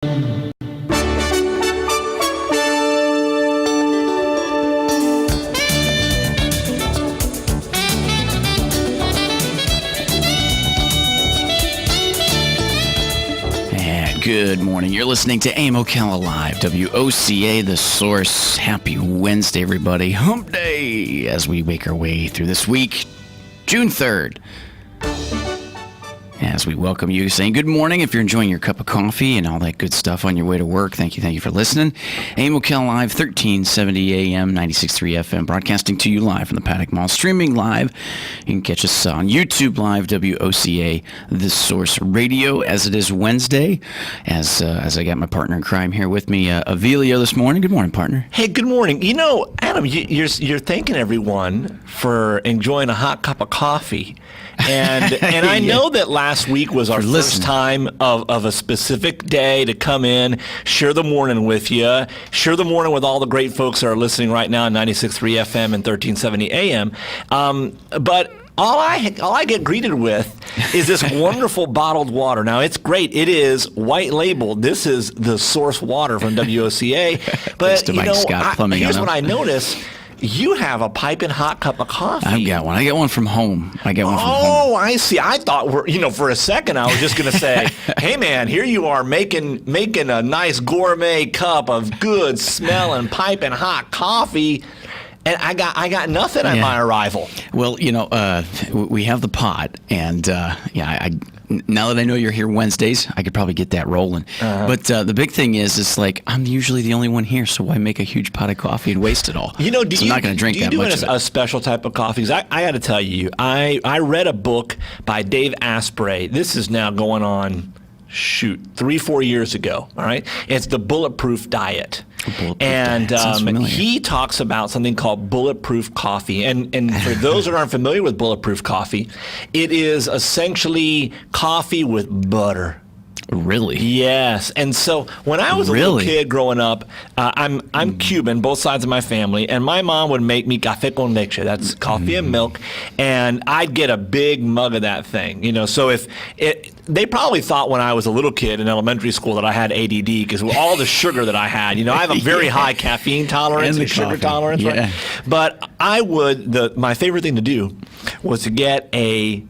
Good morning. You're listening to AM Ocala Live, WOCA, The Source. Happy Wednesday, everybody. Hump Day as we make our way through this week, June 3rd. As we welcome you, saying good morning if you're enjoying your cup of coffee and all that good stuff on your way to work. Thank you for listening. AM Ocala Live, 1370 AM, 96.3 FM, broadcasting to you live from the Paddock Mall, streaming live. You can catch us on YouTube Live, WOCA, The Source Radio, as it is Wednesday. As I got my partner in crime here with me, Avilio, this morning. Good morning, partner. Hey, good morning. You know, Adam, you're thanking everyone for enjoying a hot cup of coffee. And I know that last week was our first time of a specific day to come in, share the morning with you, share the morning with all the great folks that are listening right now on 96.3 FM and 1370 AM. But all I get greeted with is this wonderful bottled water. Now, it's great. It is white labeled. This is the source water from WOCA. But, here's what I noticed. You have a piping hot cup of coffee. I've got one. I get one from home. Oh, I see. I thought for a second I was just going to say, hey man, here you are making a nice gourmet cup of good smelling piping hot coffee. And I got nothing on my arrival. Well, we have the pot, and now that I know you're here Wednesdays, I could probably get that rolling. But the big thing is like I'm usually the only one here, so why make a huge pot of coffee and waste it all? I'm not going to drink that much of it. Do you do a special type of coffee? 'Cause I got to tell you, I read a book by Dave Asprey. This is now going on, 3-4 years ago. All right, it's the Bulletproof Diet. And he talks about something called bulletproof coffee. And for those that aren't familiar with bulletproof coffee, it is essentially coffee with butter. Really? Yes. And so when I was a little kid growing up, I'm Cuban, both sides of my family, and my mom would make me café con leche. That's coffee and milk, and I'd get a big mug of that thing. So they probably thought when I was a little kid in elementary school that I had ADD because all the sugar that I had. I have a very high caffeine tolerance and sugar tolerance. Yeah. Right? But my favorite thing to do was to get a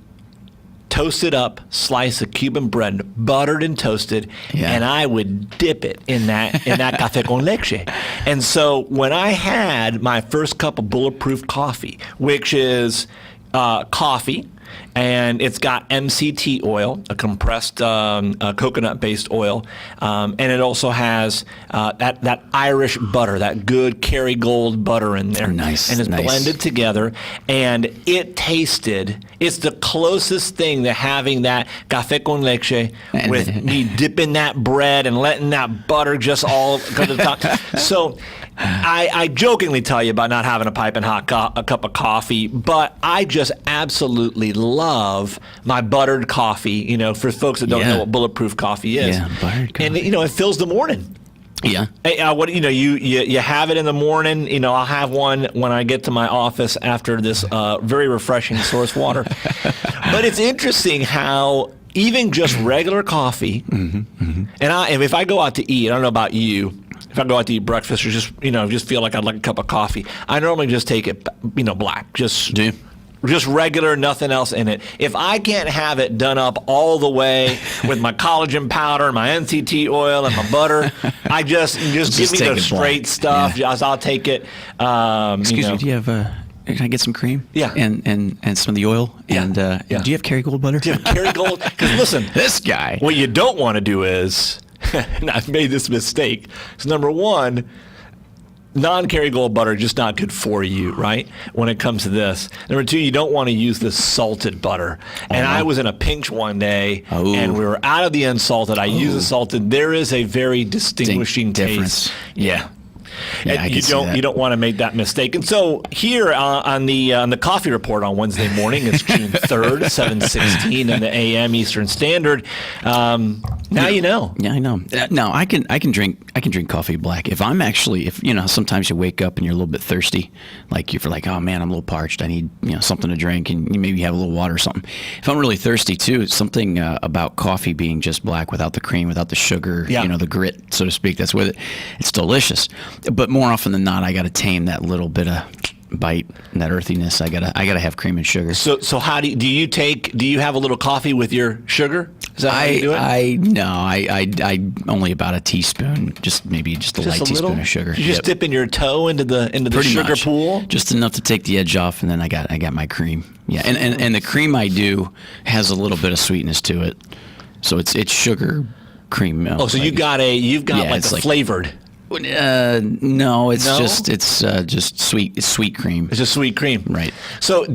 toasted up slice of Cuban bread, buttered and toasted, and I would dip it in that café con leche. And so when I had my first cup of bulletproof coffee, which is coffee, and it's got MCT oil, a compressed coconut-based oil, and it also has that Irish butter, that good Kerrygold butter in there. Nice. And it's blended together, and it's the closest thing to having that café con leche with me dipping that bread and letting that butter just all go to the top. So I jokingly tell you about not having a piping hot a cup of coffee, but I just absolutely love my buttered coffee, for folks that don't know what bulletproof coffee is. Yeah, buttered coffee. And, it fills the morning. Yeah. Hey, you have it in the morning. I'll have one when I get to my office after this very refreshing source water. But it's interesting how even just regular coffee, and if I go out to eat, I don't know about you, if I go out to eat breakfast or just feel like I'd like a cup of coffee, I normally just take it, black. Just regular, nothing else in it. If I can't have it done up all the way with my collagen powder, my NCT oil, and my butter, I just give me the straight stuff. Yeah. I'll take it. Excuse me, do you have can I get some cream? Yeah. And some of the oil? Yeah. And do you have Kerrygold butter? Do you have Kerrygold? Because listen, this guy. What you don't want to do is, and I've made this mistake, is number one, non-Kerrygold butter is just not good for you, right, when it comes to this. Number two, you don't want to use the salted butter. And I was in a pinch one day, and we were out of the unsalted. I used the salted. There is a very distinguishing taste. Yeah. Yeah, And you don't want to make that mistake. And so here on the coffee report on Wednesday morning, it's June 3rd, 7:16 in the a.m. Eastern Standard. Now you know. Yeah, I know. No, I can drink coffee black if sometimes you wake up and you're a little bit thirsty, like you're like, oh man, I'm a little parched. I need something to drink, and you maybe have a little water or something. If I'm really thirsty too, something about coffee being just black without the cream, without the sugar, the grit, so to speak, that's with it. It's delicious. But more often than not, I got to tame that little bit of bite and that earthiness. I gotta have cream and sugar. So how do you have a little coffee with your sugar? Is that how you do it? I only about a teaspoon, just a light teaspoon of sugar. You just dipping your toe into the Pretty sugar much. pool, just enough to take the edge off, and then I got my cream. Yeah, and the cream I do has a little bit of sweetness to it, so it's sugar cream milk. Oh, so you've got flavored. No, it's just sweet. It's sweet cream. It's just sweet cream, right? So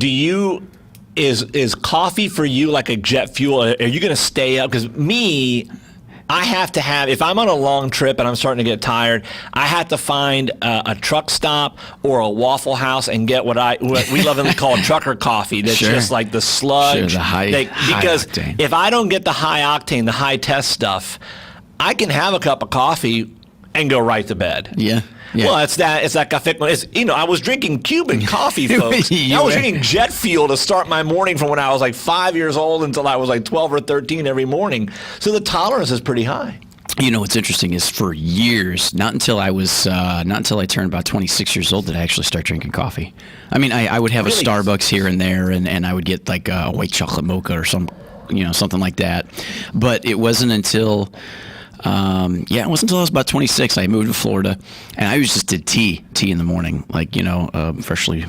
is coffee for you like a jet fuel? Are you going to stay up? Because I have to have, if I'm on a long trip and I'm starting to get tired, I have to find a truck stop or a Waffle House and get what we lovingly call trucker coffee. That's just like the sludge. Sure, the high because octane. If I don't get the high octane, the high test stuff, I can have a cup of coffee and go right to bed. Yeah. Yeah. Well, it's that café. I was drinking Cuban coffee, folks. I was drinking jet fuel to start my morning from when I was like 5 years old until I was like 12 or 13 every morning. So the tolerance is pretty high. What's interesting is for years, not until I turned about 26 years old, did I actually start drinking coffee. I mean, I would have a Starbucks here and there, and I would get like a white chocolate mocha or something like that. But it wasn't until it wasn't until I was about 26. I moved to Florida, and I just did tea in the morning, like freshly,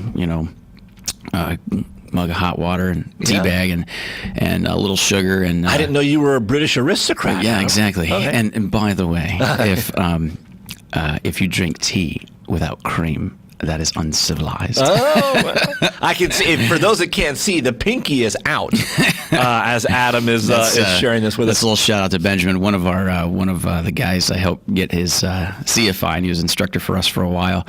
mug of hot water and tea bag and a little sugar. And I didn't know you were a British aristocrat. Yeah, exactly. Okay. And by the way, if you drink tea without cream, that is uncivilized. Oh, I can see. For those that can't see, the pinky is out as Adam is sharing this with us. A little shout out to Benjamin, one of the guys I helped get his CFI, and he was instructor for us for a while.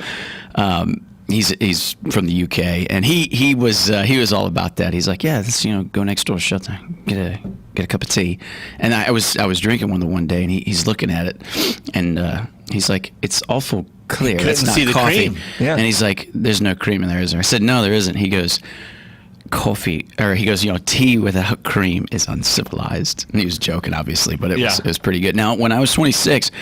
He's from the UK, and he was all about that. He's like, yeah, let's go next door, shut down, get a cup of tea. And I was drinking one day, and he's looking at it, and he's like, it's awful clear. That's not coffee. Yeah. And he's like, there's no cream in there, is there? I said, no, there isn't. He goes, tea without cream is uncivilized. And he was joking, obviously, but it was pretty good. Now, when I was 26,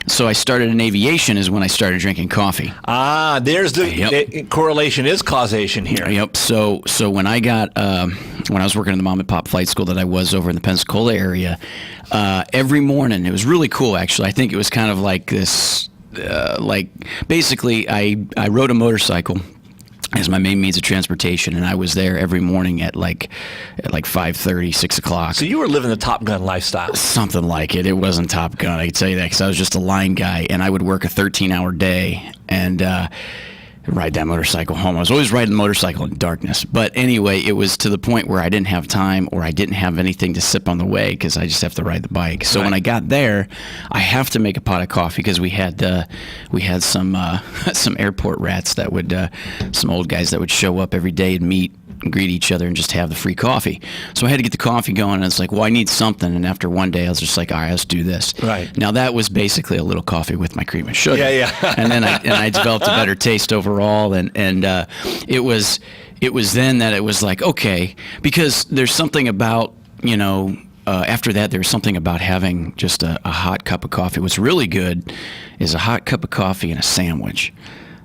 so I started in aviation is when I started drinking coffee. Ah, there's the correlation is causation here. Yep. So when I was working in the mom and pop flight school that I was over in the Pensacola area, every morning, it was really cool, actually. I think it was kind of like this, basically I rode a motorcycle as my main means of transportation, and I was there every morning at like 5:30, 6 o'clock. So you were living the Top Gun lifestyle. Something like it. It wasn't Top Gun, I can tell you that, because I was just a line guy, and I would work a 13-hour day and ride that motorcycle home. I was always riding the motorcycle in darkness. But anyway, it was to the point where I didn't have time, or I didn't have anything to sip on the way, because I just have to ride the bike. So when I got there, I have to make a pot of coffee, because we had some some airport rats that would some old guys that would show up every day and meet and greet each other and just have the free coffee. So I had to get the coffee going, and it's like, well, I need something. And after one day, I was just like, all right, let's do this. Right. Now that was basically a little coffee with my cream and sugar. Yeah. And then I developed a better taste overall, and it was then that it was like, okay, because there's something about after that, there was something about having just a hot cup of coffee. What's really good is a hot cup of coffee and a sandwich.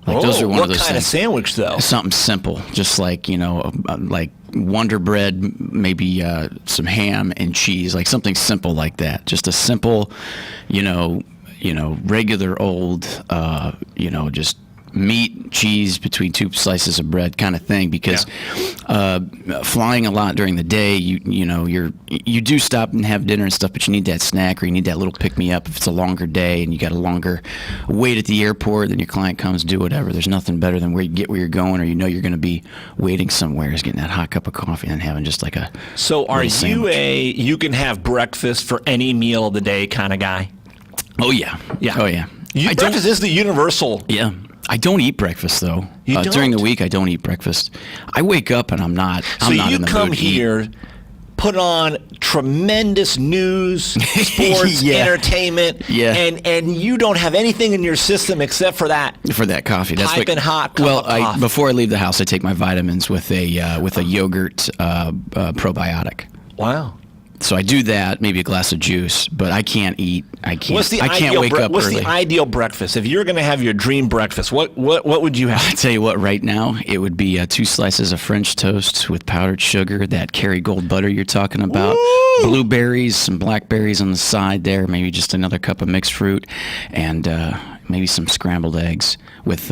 Like those are one of those what kind of sandwich, though? Something simple, just like like Wonder Bread, maybe some ham and cheese, like something simple like that. Just a simple, regular old, just meat, cheese between two slices of bread kind of thing, because flying a lot during the day, you do stop and have dinner and stuff, but you need that snack, or you need that little pick-me-up if it's a longer day and you got a longer wait at the airport, then your client comes, do whatever. There's nothing better than where you're going, or you're going to be waiting somewhere, is getting that hot cup of coffee and having just like a So are you sandwich. you can have breakfast for any meal of the day kind of guy? Oh yeah. Yeah. Oh yeah. Breakfast is the universal. Yeah. I don't eat breakfast, though. During the week, I don't eat breakfast. I wake up and I'm not in the mood to eat. So you come here, put on tremendous news, sports, entertainment, and you don't have anything in your system except for that. For that coffee. That's piping hot cup of coffee. Before I leave the house, I take my vitamins with a yogurt probiotic. Wow. So I do that, maybe a glass of juice, but I can't eat. I can't wake up What's early. the ideal breakfast? If you're going to have your dream breakfast, what would you have? I tell you what, right now, it would be 2 slices of French toast with powdered sugar, that Kerrygold butter you're talking about, blueberries, some blackberries on the side there, maybe just another cup of mixed fruit, and maybe some scrambled eggs with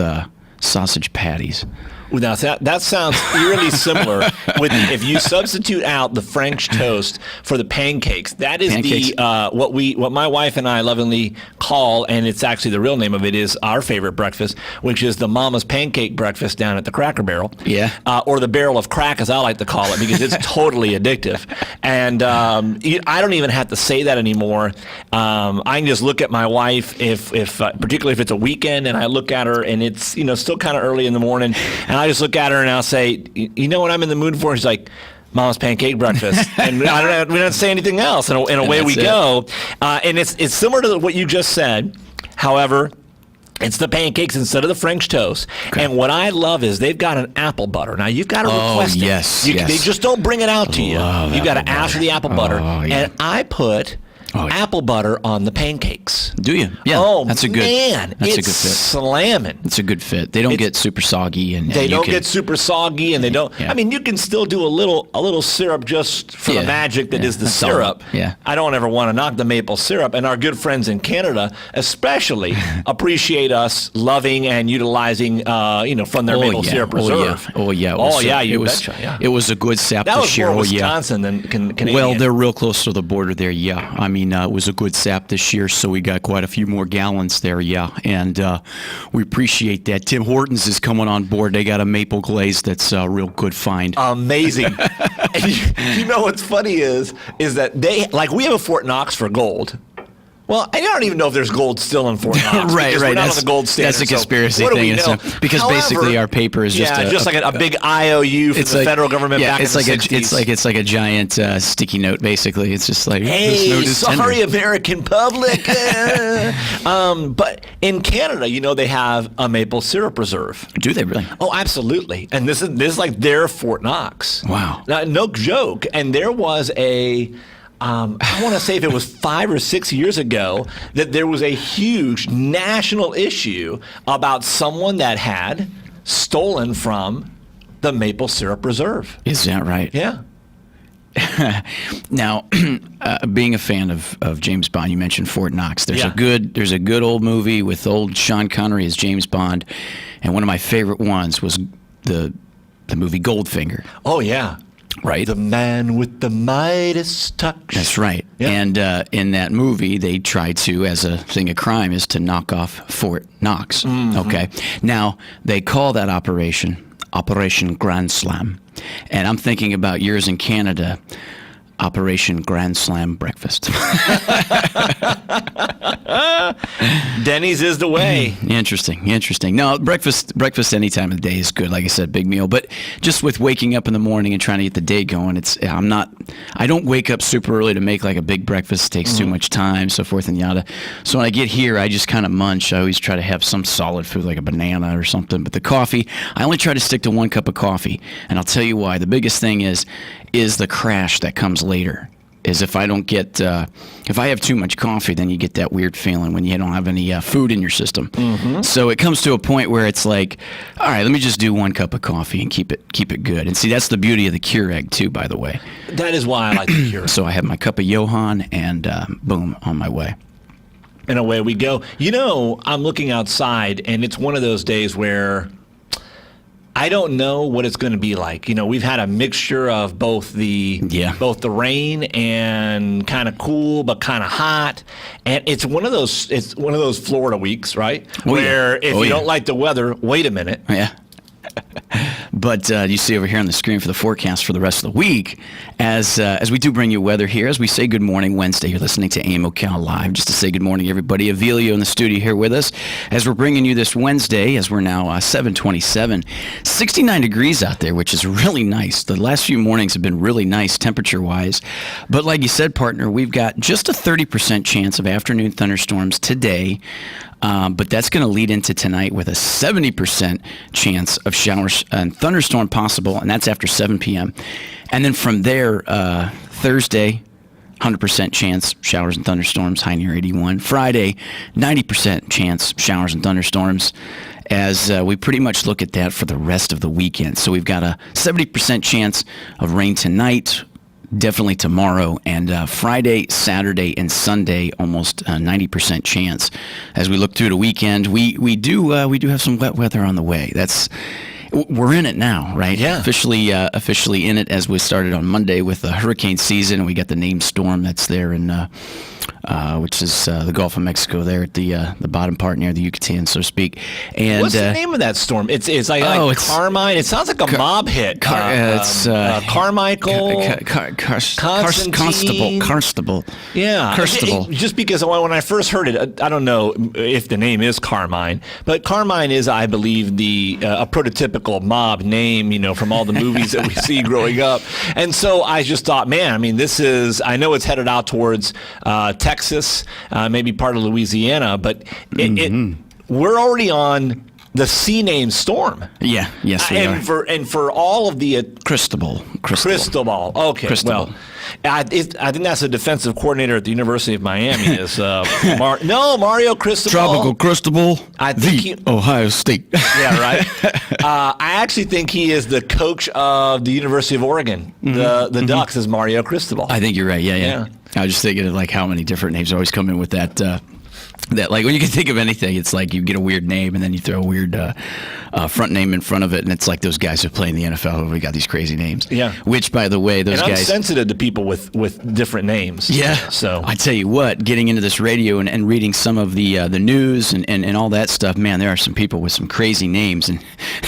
sausage patties. Now that sounds eerily similar. If you substitute out the French toast for the pancakes, that is what my wife and I lovingly call, and it's actually the real name of it, is our favorite breakfast, which is the Mama's Pancake Breakfast down at the Cracker Barrel. Yeah. Or the Barrel of Crack, as I like to call it, because it's totally addictive. And I don't even have to say that anymore. I can just look at my wife, if particularly if it's a weekend, and I look at her, and it's still kind of early in the morning. And I just look at her and I'll say, you know what I'm in the mood for? She's like, Mama's Pancake Breakfast. And we don't say anything else. And away we go. And it's similar to what you just said. However, it's the pancakes instead of the French toast. Okay. And what I love is they've got an apple butter. Now, you've got to request it. Yes. They just don't bring it out to you. You've got to ask for the apple butter. Yeah. And I put apple butter on the pancakes. Do you? Yeah. Oh, that's a good. Man, that's it's a good fit. Slamming. It's a good fit. They don't get super soggy, and they don't get super soggy, and they don't. Yeah. I mean, you can still do a little syrup just for the magic that is the syrup. Yeah. I don't ever want to knock the maple syrup, and our good friends in Canada especially appreciate us loving and utilizing, from their maple syrup reserve. You betcha. Yeah. It was a good sap that this year. That was more Wisconsin than Canadian. Well, they're real close to the border there. Yeah. I mean, it was a good sap this year, so we got quite a few more gallons there, and we appreciate that. Tim Hortons is coming on board. They got a maple glaze that's a real good find. Amazing. And you know what's funny is that we have a Fort Knox for gold. Well, I don't even know if there's gold still in Fort Knox. right. We're not on the gold standard. That's a conspiracy thing. Because basically our paper is just like a big IOU from the federal government back in the 60s. It's like a giant sticky note, basically. It's just like, hey, sorry, American public. But in Canada, they have a maple syrup reserve. Do they really? Oh, absolutely. And this is like their Fort Knox. Wow. Now, no joke. And there was I want to say if it was 5 or 6 years ago that there was a huge national issue about someone that had stolen from the maple syrup reserve. Is that right? Yeah. Now, being a fan of James Bond, you mentioned Fort Knox. There's a good old movie with old Sean Connery as James Bond, and one of my favorite ones was the movie Goldfinger. Oh yeah. Right. The man with the Midas touch. That's right. Yeah. And in that movie, they tried to, as a thing of crime, is to knock off Fort Knox. Mm-hmm. Okay. Now, they call that Operation Grand Slam. And I'm thinking about yours in Canada, Operation Grand Slam Breakfast. Denny's is the way. Interesting. No, breakfast any time of the day is good. Like I said, big meal. But just with waking up in the morning and trying to get the day going, I don't wake up super early to make like a big breakfast. It takes too much time, so forth and yada. So when I get here, I just kind of munch. I always try to have some solid food like a banana or something. But the coffee, I only try to stick to 1 cup of coffee. And I'll tell you why. The biggest thing is the crash that comes later. Is if I have too much coffee, then you get that weird feeling when you don't have any food in your system. Mm-hmm. So it comes to a point where it's like, all right, let me just do 1 cup of coffee and keep it good. And see, that's the beauty of the Keurig too, by the way. That is why I like the Keurig. So I have my cup of Johann, and boom, on my way. And away we go. I'm looking outside, and it's one of those days where I don't know what it's going to be like. We've had a mixture of both the rain and kind of cool but kind of hot, and it's one of those Florida weeks, right? If you don't like the weather, wait a minute. Yeah. But you see over here on the screen for the forecast for the rest of the week, as we do bring you weather here, as we say good morning Wednesday, you're listening to AM Ocala Live. Just to say good morning, everybody. Avilio in the studio here with us as we're bringing you this Wednesday, as we're now 7:27. 69 degrees out there, which is really nice. The last few mornings have been really nice temperature-wise. But like you said, partner, we've got just a 30% chance of afternoon thunderstorms today. But that's going to lead into tonight with a 70% chance of showers and thunderstorm possible, and that's after 7 p.m. And then from there, Thursday, 100% chance showers and thunderstorms, high near 81. Friday, 90% chance showers and thunderstorms, as we pretty much look at that for the rest of the weekend. So we've got a 70% chance of rain tonight, definitely tomorrow, and Friday, Saturday, and Sunday, almost 90% chance. As we look through the weekend, we do have some wet weather on the way. We're in it now, right? Yeah. Officially in it, as we started on Monday with the hurricane season, and we got the named storm that's there in which is the Gulf of Mexico there at the bottom part near the Yucatan, so to speak. And what's the name of that storm? It's like Carmine. It sounds like a mob hit. It's Carmichael. Constable. Yeah. Constable. Just because when I first heard it, I don't know if the name is Carmine, but Carmine is, I believe, a prototypical mob name, from all the movies that we see growing up. And so I just thought, man, I mean, I know it's headed out towards Texas, maybe part of Louisiana, but we're already on the C-name storm. Yeah, yes, we are. And for all of the Cristobal. Okay, Cristobal. Well, I think that's the defensive coordinator at the University of Miami. Is Mario Cristobal. Tropical Cristobal. I think Ohio State. Yeah, right. I actually think he is the coach of the University of Oregon. The Ducks is Mario Cristobal. I think you're right. Yeah. I was just thinking of like how many different names always come in with that. That like when you can think of anything, it's like you get a weird name and then you throw a weird front name in front of it, and it's like those guys who play in the NFL who got these crazy names. Yeah. Which, by the way, those guys. I'm sensitive to people with different names. Yeah. So I tell you what, getting into this radio and reading some of the news and all that stuff, man, there are some people with some crazy names, and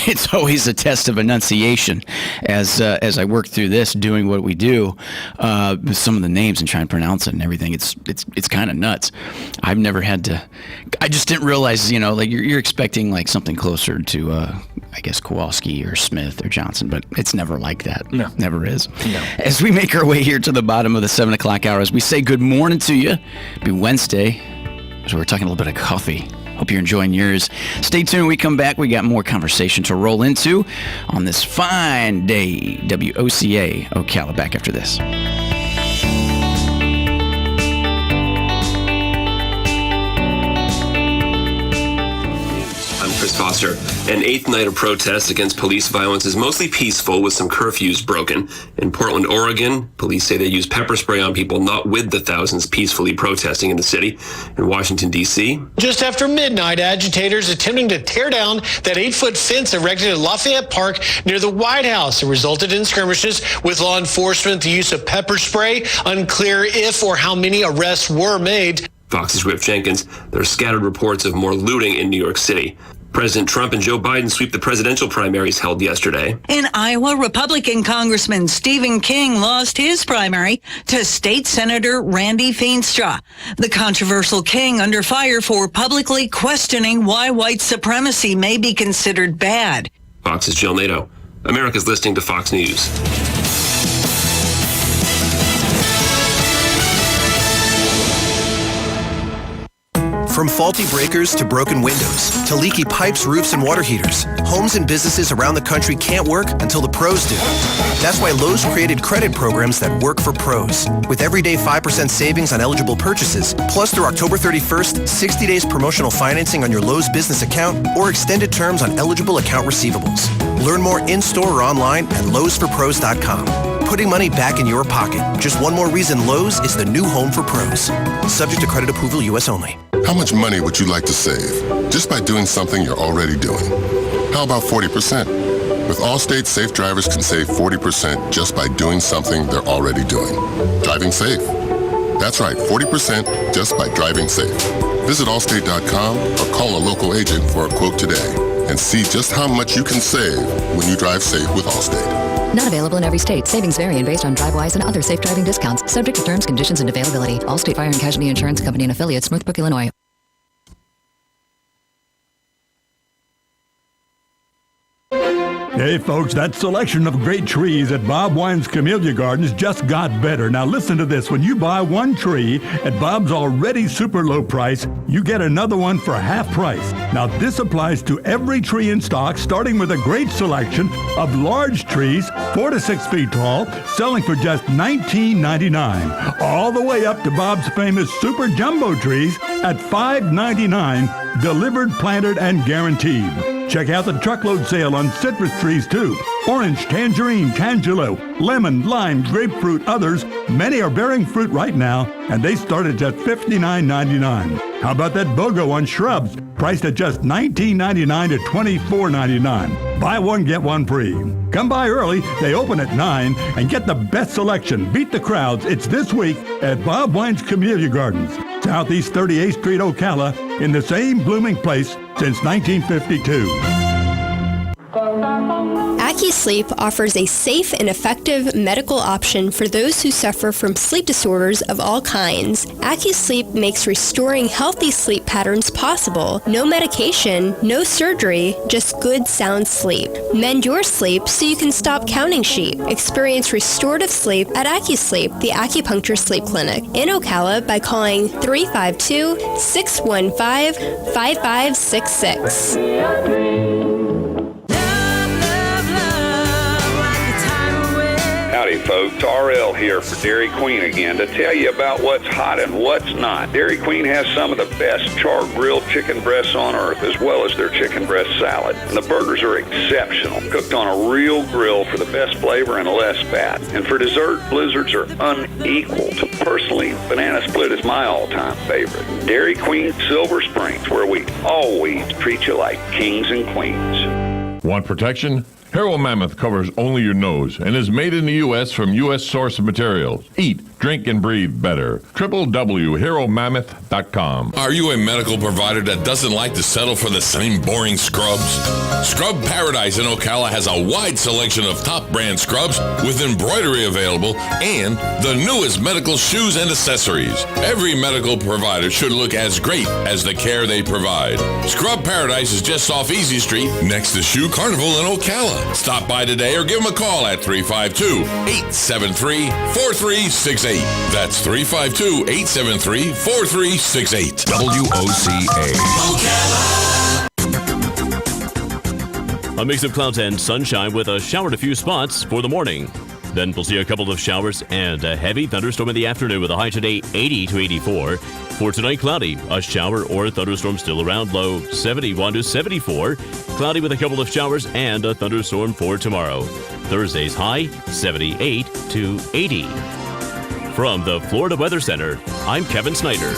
it's always a test of enunciation. As I work through this, doing what we do, with some of the names and try and pronounce it and everything, it's kind of nuts. I've never had to. I just didn't realize, like you're expecting like something closer to, I guess, Kowalski or Smith or Johnson, but it's never like that. No. Never is. No. As we make our way here to the bottom of the 7 o'clock hour, as we say good morning to you, it'll be Wednesday, so we're talking a little bit of coffee. Hope you're enjoying yours. Stay tuned. When we come back, we got more conversation to roll into on this fine day. WOCA Ocala. Back after this. Chris Foster. An eighth night of protests against police violence is mostly peaceful, with some curfews broken. In Portland, Oregon, police say they used pepper spray on people not with the thousands peacefully protesting in the city. In Washington, D.C., just after midnight, agitators attempting to tear down that 8-foot fence erected at Lafayette Park near the White House. It resulted in skirmishes with law enforcement, the use of pepper spray. Unclear if or how many arrests were made. Fox's Rip Jenkins. There are scattered reports of more looting in New York City. President Trump and Joe Biden sweep the presidential primaries held yesterday. In Iowa, Republican Congressman Stephen King lost his primary to State Senator Randy Feenstra. The controversial King under fire for publicly questioning why white supremacy may be considered bad. Fox's Jill Nato. America's listening to Fox News. From faulty breakers to broken windows to leaky pipes, roofs, and water heaters, homes and businesses around the country can't work until the pros do. That's why Lowe's created credit programs that work for pros. With everyday 5% savings on eligible purchases, plus through October 31st, 60 days promotional financing on your Lowe's business account or extended terms on eligible account receivables. Learn more in-store or online at lowesforpros.com. Putting money back in your pocket. Just one more reason Lowe's is the new home for pros. Subject to credit approval, U.S. only. How much money would you like to save just by doing something you're already doing? How about 40%? With Allstate, safe drivers can save 40% just by doing something they're already doing. Driving safe. That's right, 40% just by driving safe. Visit Allstate.com or call a local agent for a quote today. and see just how much you can save when you drive safe with Allstate. Not available in every state. Savings vary based on DriveWise and other safe driving discounts. Subject to terms, conditions, and availability. Allstate Fire and Casualty Insurance Company and affiliates, Northbrook, Illinois. Hey folks, that selection of great trees at Bob Wine's Camellia Gardens just got better. Now listen to this. When you buy one tree at Bob's already super low price, you get another one for half price. Now this applies to every tree in stock, starting with a great selection of large trees, 4 to 6 feet tall, selling for just $19.99. All the way up to Bob's famous super jumbo trees at $5.99, delivered, planted, and guaranteed. Check out the truckload sale on citrus trees, too. Orange, tangerine, tangelo, lemon, lime, grapefruit, others. Many are bearing fruit right now, and they start at just $59.99. How about that BOGO on shrubs, priced at just $19.99 to $24.99. Buy one, get one free. Come by early. They open at 9, and get the best selection. Beat the crowds. It's this week at Bob Wine's Camellia Gardens, Southeast 38th Street, Ocala, in the same blooming place since 1952. AccuSleep offers a safe and effective medical option for those who suffer from sleep disorders of all kinds. AccuSleep makes restoring healthy sleep patterns possible. No medication, no surgery, just good sound sleep. Mend your sleep so you can stop counting sheep. Experience restorative sleep at AccuSleep, the acupuncture sleep clinic in Ocala, by calling 352-615-5566. Howdy folks, RL here for Dairy Queen again to tell you about what's hot and what's not. Dairy Queen has some of the best charred grilled chicken breasts on earth, as well as their chicken breast salad. And the burgers are exceptional, cooked on a real grill for the best flavor and less fat. And for dessert, blizzards are unequaled. Personally, banana split is my all-time favorite. Dairy Queen Silver Springs, where we always treat you like kings and queens. Want protection? Hero Mammoth covers only your nose and is made in the U.S. from U.S. source materials. Eat, drink, and breathe better. www.heromammoth.com. Are you a medical provider that doesn't like to settle for the same boring scrubs? Scrub Paradise in Ocala has a wide selection of top brand scrubs with embroidery available and the newest medical shoes and accessories. Every medical provider should look as great as the care they provide. Scrub Paradise is just off Easy Street next to Shoe Carnival in Ocala. Stop by today or give them a call at 352-873-4368. That's 352-873-4368. WOCA. A mix of clouds and sunshine with a shower at a few spots for the morning. Then we'll see a couple of showers and a heavy thunderstorm in the afternoon with a high today 80 to 84. For tonight, cloudy. A shower or a thunderstorm still around, low 71 to 74. Cloudy with a couple of showers and a thunderstorm for tomorrow. Thursday's high 78 to 80. From the Florida Weather Center, I'm Kevin Snyder.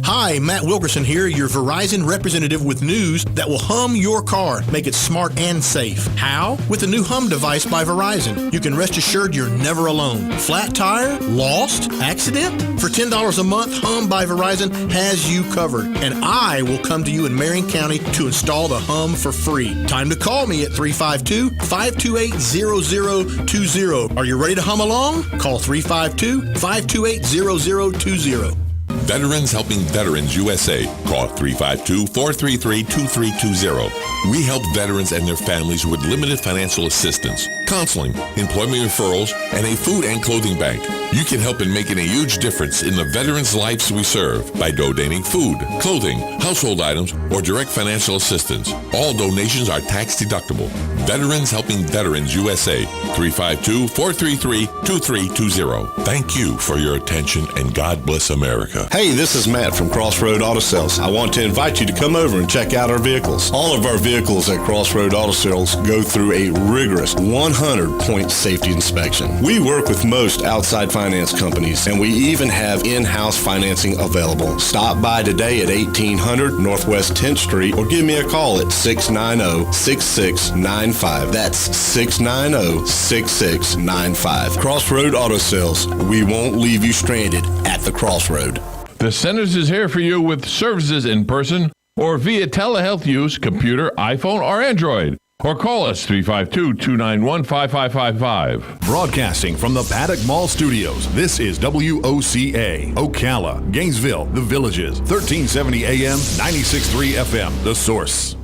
Hi, Matt Wilkerson here, your Verizon representative with news that will hum your car, make it smart and safe. How? With the new Hum device by Verizon. You can rest assured you're never alone. Flat tire? Lost? Accident? For $10 a month, Hum by Verizon has you covered. And I will come to you in Marion County to install the Hum for free. Time to call me at 352-528-0020. Are you ready to hum along? Call 352-528-0020. Veterans Helping Veterans USA. Call 352-433-2320. We help veterans and their families with limited financial assistance, counseling, employment referrals, and a food and clothing bank. You can help in making a huge difference in the veterans' lives we serve by donating food, clothing, household items, or direct financial assistance. All donations are tax deductible. Veterans Helping Veterans USA. 352-433-2320. Thank you for your attention, and God bless America. Hey, this is Matt from Crossroad Auto Sales. I want to invite you to come over and check out our vehicles. All of our vehicles at Crossroad Auto Sales go through a rigorous 100-point safety inspection. We work with most outside finance companies, and we even have in-house financing available. Stop by today at 1800 Northwest 10th Street or give me a call at 690-6695. That's 690-6695. Crossroad Auto Sales. We won't leave you stranded at the crossroad. The Centers is here for you with services in person or via telehealth use, computer, iPhone, or Android. Or call us 352-291-5555. Broadcasting from the Paddock Mall Studios, this is WOCA, Ocala, Gainesville, The Villages, 1370 AM, 96.3 FM, The Source.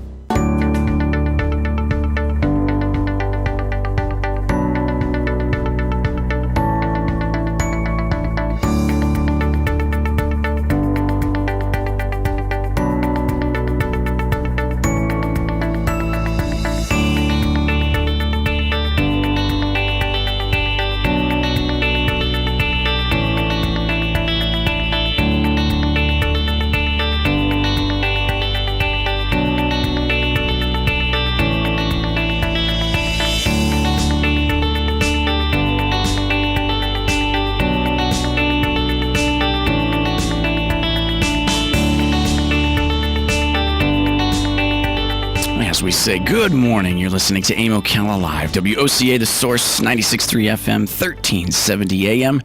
As we say good morning, you're listening to AIM Ocala Live, WOCA, The Source, 96.3 FM, 1370 AM.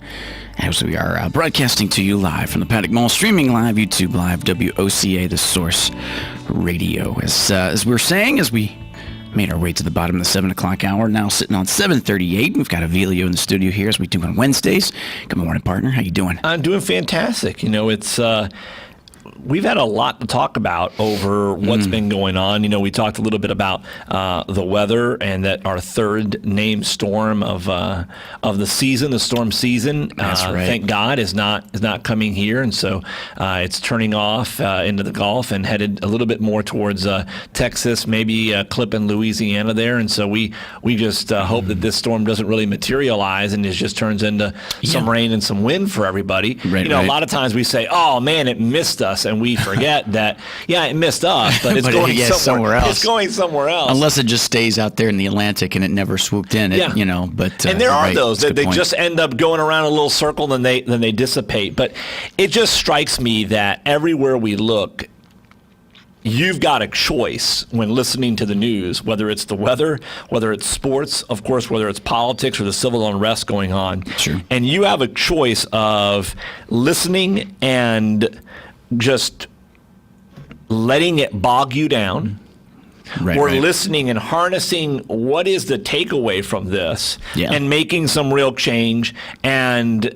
As we are broadcasting to you live from the Paddock Mall, streaming live, YouTube Live, WOCA, The Source Radio. As we were saying, as we made our way to the bottom of the 7 o'clock hour, now sitting on 7:38. We've got Avilio in the studio here, as we do on Wednesdays. Good morning, partner. How you doing? I'm doing fantastic. You know, it's... We've had a lot to talk about over what's been going on. You know, we talked a little bit about the weather and that our third named storm of the season, the storm season. That's right. Thank God is not coming here, and so it's turning off into the Gulf and headed a little bit more towards Texas, maybe clipping Louisiana there. And so we just hope that this storm doesn't really materialize and it just turns into some rain and some wind for everybody. Right, a lot of times we say, "Oh man, it missed us," and we forget that, it missed us, but it's going somewhere else. It's going somewhere else. Unless it just stays out there in the Atlantic and it never swooped in. And there are those that they just end up going around a little circle, then they dissipate. But it just strikes me that everywhere we look, you've got a choice when listening to the news, whether it's the weather, whether it's sports, of course, whether it's politics or the civil unrest going on. Sure. And you have a choice of listening and just letting it bog you down, or listening and harnessing what is the takeaway from this, and making some real change and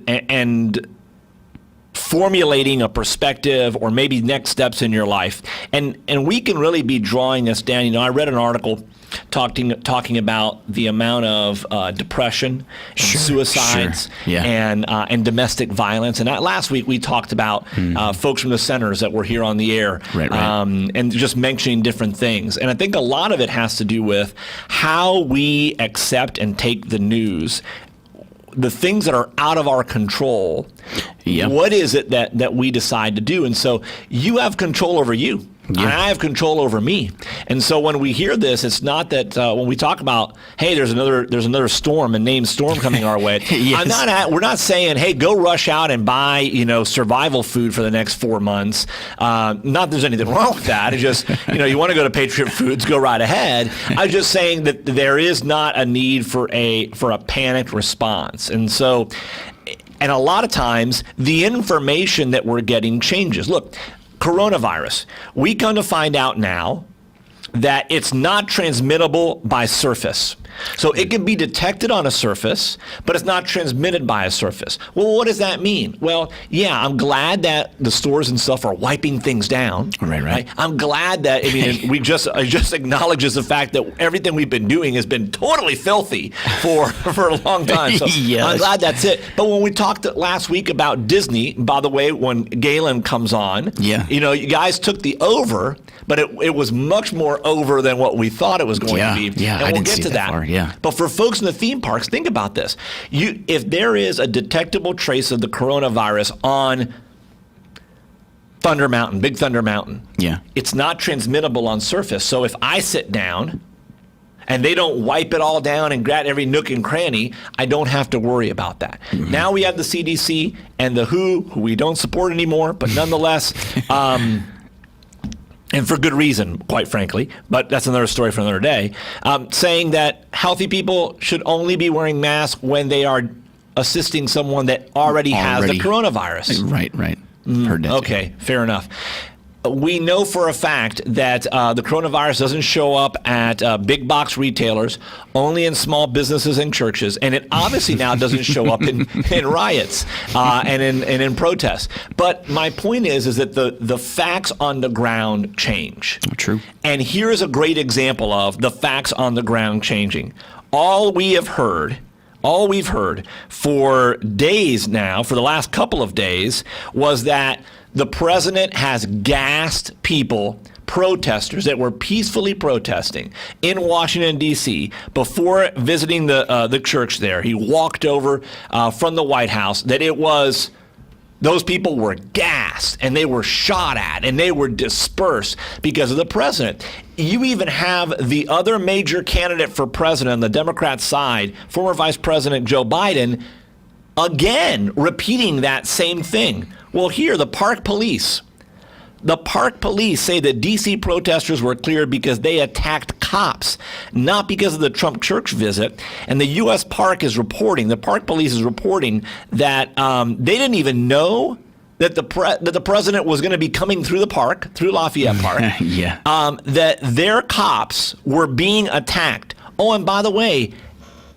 formulating a perspective or maybe next steps in your life. And we can really be drawing this down. You know, I read an article talking about the amount of depression and suicides and domestic violence. And last week we talked about folks from the centers that were here on the air, and just mentioning different things. And I think a lot of it has to do with how we accept and take the news, the things that are out of our control. What is it that we decide to do? And so you have control over you. And I have control over me. And so when we hear this, it's not that when we talk about, hey, there's another storm, a named storm coming our way. We're not saying, hey, go rush out and buy, survival food for the next 4 months. Not that there's anything wrong with that. It's just, you want to go to Patriot Foods, go right ahead. I'm just saying that there is not a need for a panicked response. And so, and a lot of times the information that we're getting changes. Look, coronavirus, we come to find out now that it's not transmittable by surface. So it can be detected on a surface, but it's not transmitted by a surface. Well, what does that mean? Well, I'm glad that the stores and stuff are wiping things down. Right. I'm glad that, it just acknowledges the fact that everything we've been doing has been totally filthy for a long time. So I'm glad that's it. But when we talked last week about Disney, by the way, when Galen comes on, you guys took the over, but it was much more over than what we thought it was going to be. And we'll get to that. But for folks in the theme parks, think about this. If there is a detectable trace of the coronavirus on Thunder Mountain, Big Thunder Mountain, it's not transmittable on surface. So if I sit down and they don't wipe it all down and grab every nook and cranny, I don't have to worry about that. Now we have the CDC and the WHO, who we don't support anymore, but nonetheless, and for good reason, quite frankly, but that's another story for another day, saying that healthy people should only be wearing masks when they are assisting someone that already has the coronavirus. Right. Heard that. Okay, fair enough. We know for a fact that the coronavirus doesn't show up at big box retailers, only in small businesses and churches, and it obviously now doesn't show up in riots and in protests. But my point is that the facts on the ground change. True. And here's a great example of the facts on the ground changing. All we've heard for days now, for the last couple of days, was that the president has gassed people, protesters that were peacefully protesting in Washington, D.C. before visiting the church there. He walked over from the White House, that it was those people were gassed and they were shot at and they were dispersed because of the president. You even have the other major candidate for president on the Democrat side, former Vice President Joe Biden, again repeating that same thing. Well, here, the park police say that D.C. protesters were cleared because they attacked cops, not because of the Trump church visit. And the U.S. the park police is reporting that they didn't even know that the president was going to be coming through the park, through Lafayette Park, that their cops were being attacked. Oh, and by the way,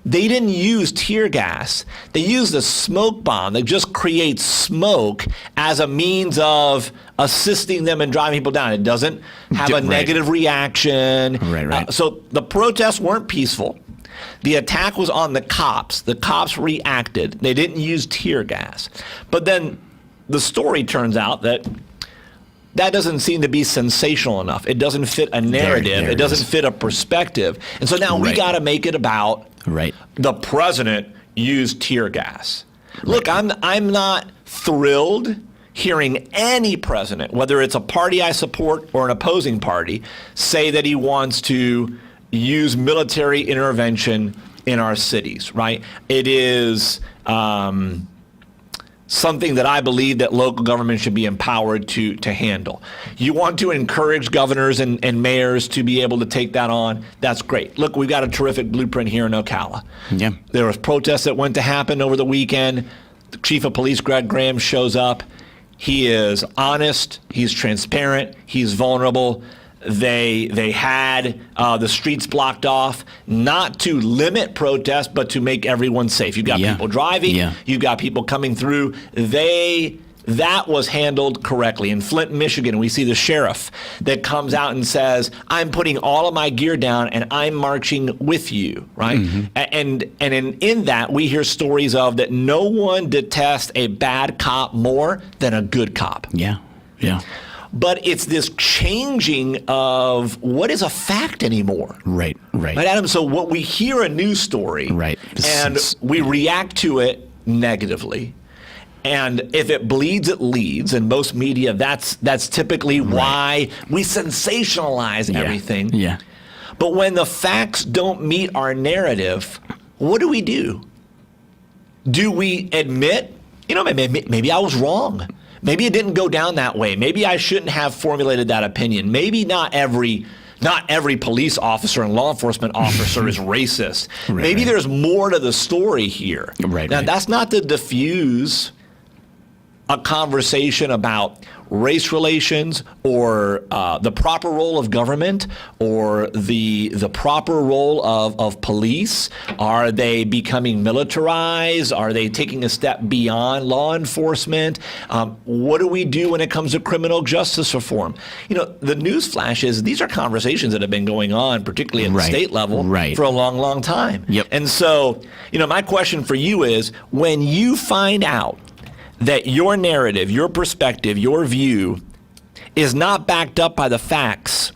they didn't use tear gas. They used a smoke bomb that just creates smoke as a means of assisting them in driving people down. It doesn't have a negative reaction. Right. So the protests weren't peaceful. The attack was on the cops. The cops reacted. They didn't use tear gas. But then the story turns out that doesn't seem to be sensational enough. It doesn't fit a narrative. It doesn't fit a perspective. And so now we got to make it about the president used tear gas. Look, I'm not thrilled hearing any president, whether it's a party I support or an opposing party, say that he wants to use military intervention in our cities, right? It is something that I believe that local government should be empowered to handle. You want to encourage governors and mayors to be able to take that on, that's great. Look, we've got a terrific blueprint here in Ocala. Yeah. There was protests that went to happen over the weekend. The chief of police, Greg Graham, shows up. He is honest, he's transparent, he's vulnerable. They had the streets blocked off, not to limit protests, but to make everyone safe. You've got people driving. You've got people coming through. That was handled correctly. In Flint, Michigan, we see the sheriff that comes out and says, I'm putting all of my gear down and I'm marching with you, right? And in that, we hear stories of that no one detests a bad cop more than a good cop. Yeah. But it's this changing of what is a fact anymore. Right, Adam? So what we hear a news story, and we react to it negatively. And if it bleeds, it leads. And most media, that's typically why we sensationalize everything. Yeah. But when the facts don't meet our narrative, what do? Do we admit, maybe I was wrong? Maybe it didn't go down that way. Maybe I shouldn't have formulated that opinion. Maybe not every police officer and law enforcement officer is racist. Maybe there's more to the story here. Now, that's not to diffuse a conversation about race relations or the proper role of government or the proper role of police. Are they becoming militarized? Are they taking a step beyond law enforcement? What do we do when it comes to criminal justice reform? The news flash is these are conversations that have been going on, particularly at the state level, for a long, long time. And so, my question for you is, when you find out that your narrative, your perspective, your view is not backed up by the facts,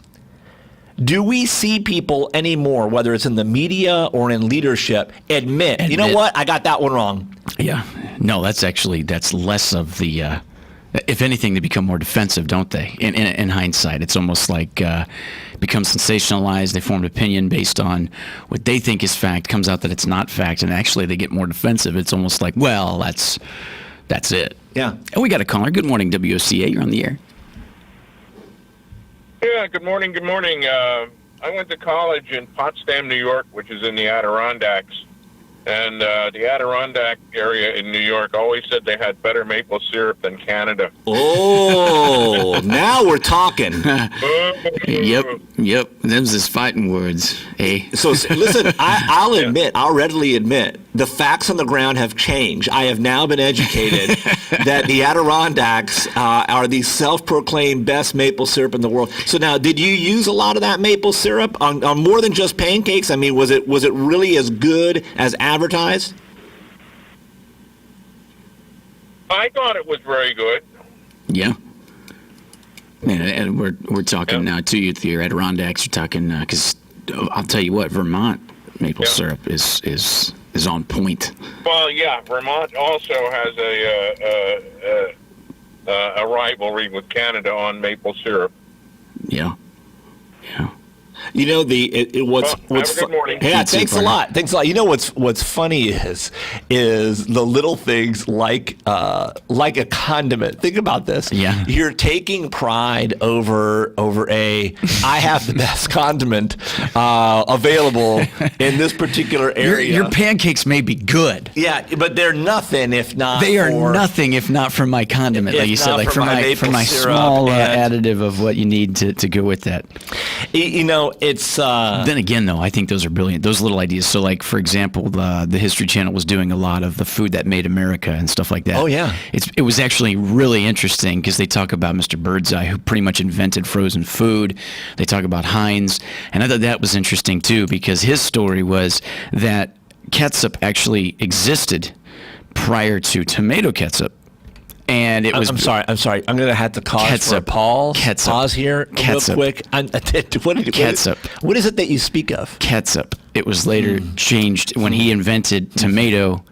do we see people anymore, whether it's in the media or in leadership, admit, you know what, I got that one wrong? Yeah. No, that's less of the, if anything, they become more defensive, don't they? In hindsight, it's almost like becomes sensationalized. They form an opinion based on what they think is fact, comes out that it's not fact, and actually they get more defensive. It's almost like, well, that's it. Yeah. And we got a caller. Good morning, WOCA. You're on the air. Yeah, good morning. I went to college in Potsdam, New York, which is in the Adirondacks. And the Adirondack area in New York always said they had better maple syrup than Canada. Oh, now we're talking. Yep. Them's his fighting words, eh? So listen, I'll readily admit, the facts on the ground have changed. I have now been educated that the Adirondacks are the self-proclaimed best maple syrup in the world. So now, did you use a lot of that maple syrup on more than just pancakes? I mean, was it really as good as advertised? I thought it was very good. Yeah. And we're talking now to you, your Adirondacks. You're talking because I'll tell you what, Vermont maple syrup is on point. Well, yeah, Vermont also has a rivalry with Canada on maple syrup. Yeah. You know, what's have a good morning. Yeah, thanks a lot. You know what's funny is the little things like a condiment. Think about this. Yeah. You're taking pride over I have the best condiment available in this particular area. Your pancakes may be good. Yeah, but they're nothing if not. They are nothing if not for my condiment, like you said, like for my small additive of what you need to go with that. You know, it's then again, though, I think those are brilliant. Those little ideas. So, like for example, the History Channel was doing a lot of the food that made America and stuff like that. Oh yeah, it was actually really interesting because they talk about Mr. Birdseye, who pretty much invented frozen food. They talk about Heinz, and I thought that was interesting too because his story was that ketchup actually existed prior to tomato ketchup. And it was. I'm sorry. I'm going to have to pause pause here real quick. Ketchup. What is it that you speak of? Ketchup. It was later changed when he invented tomato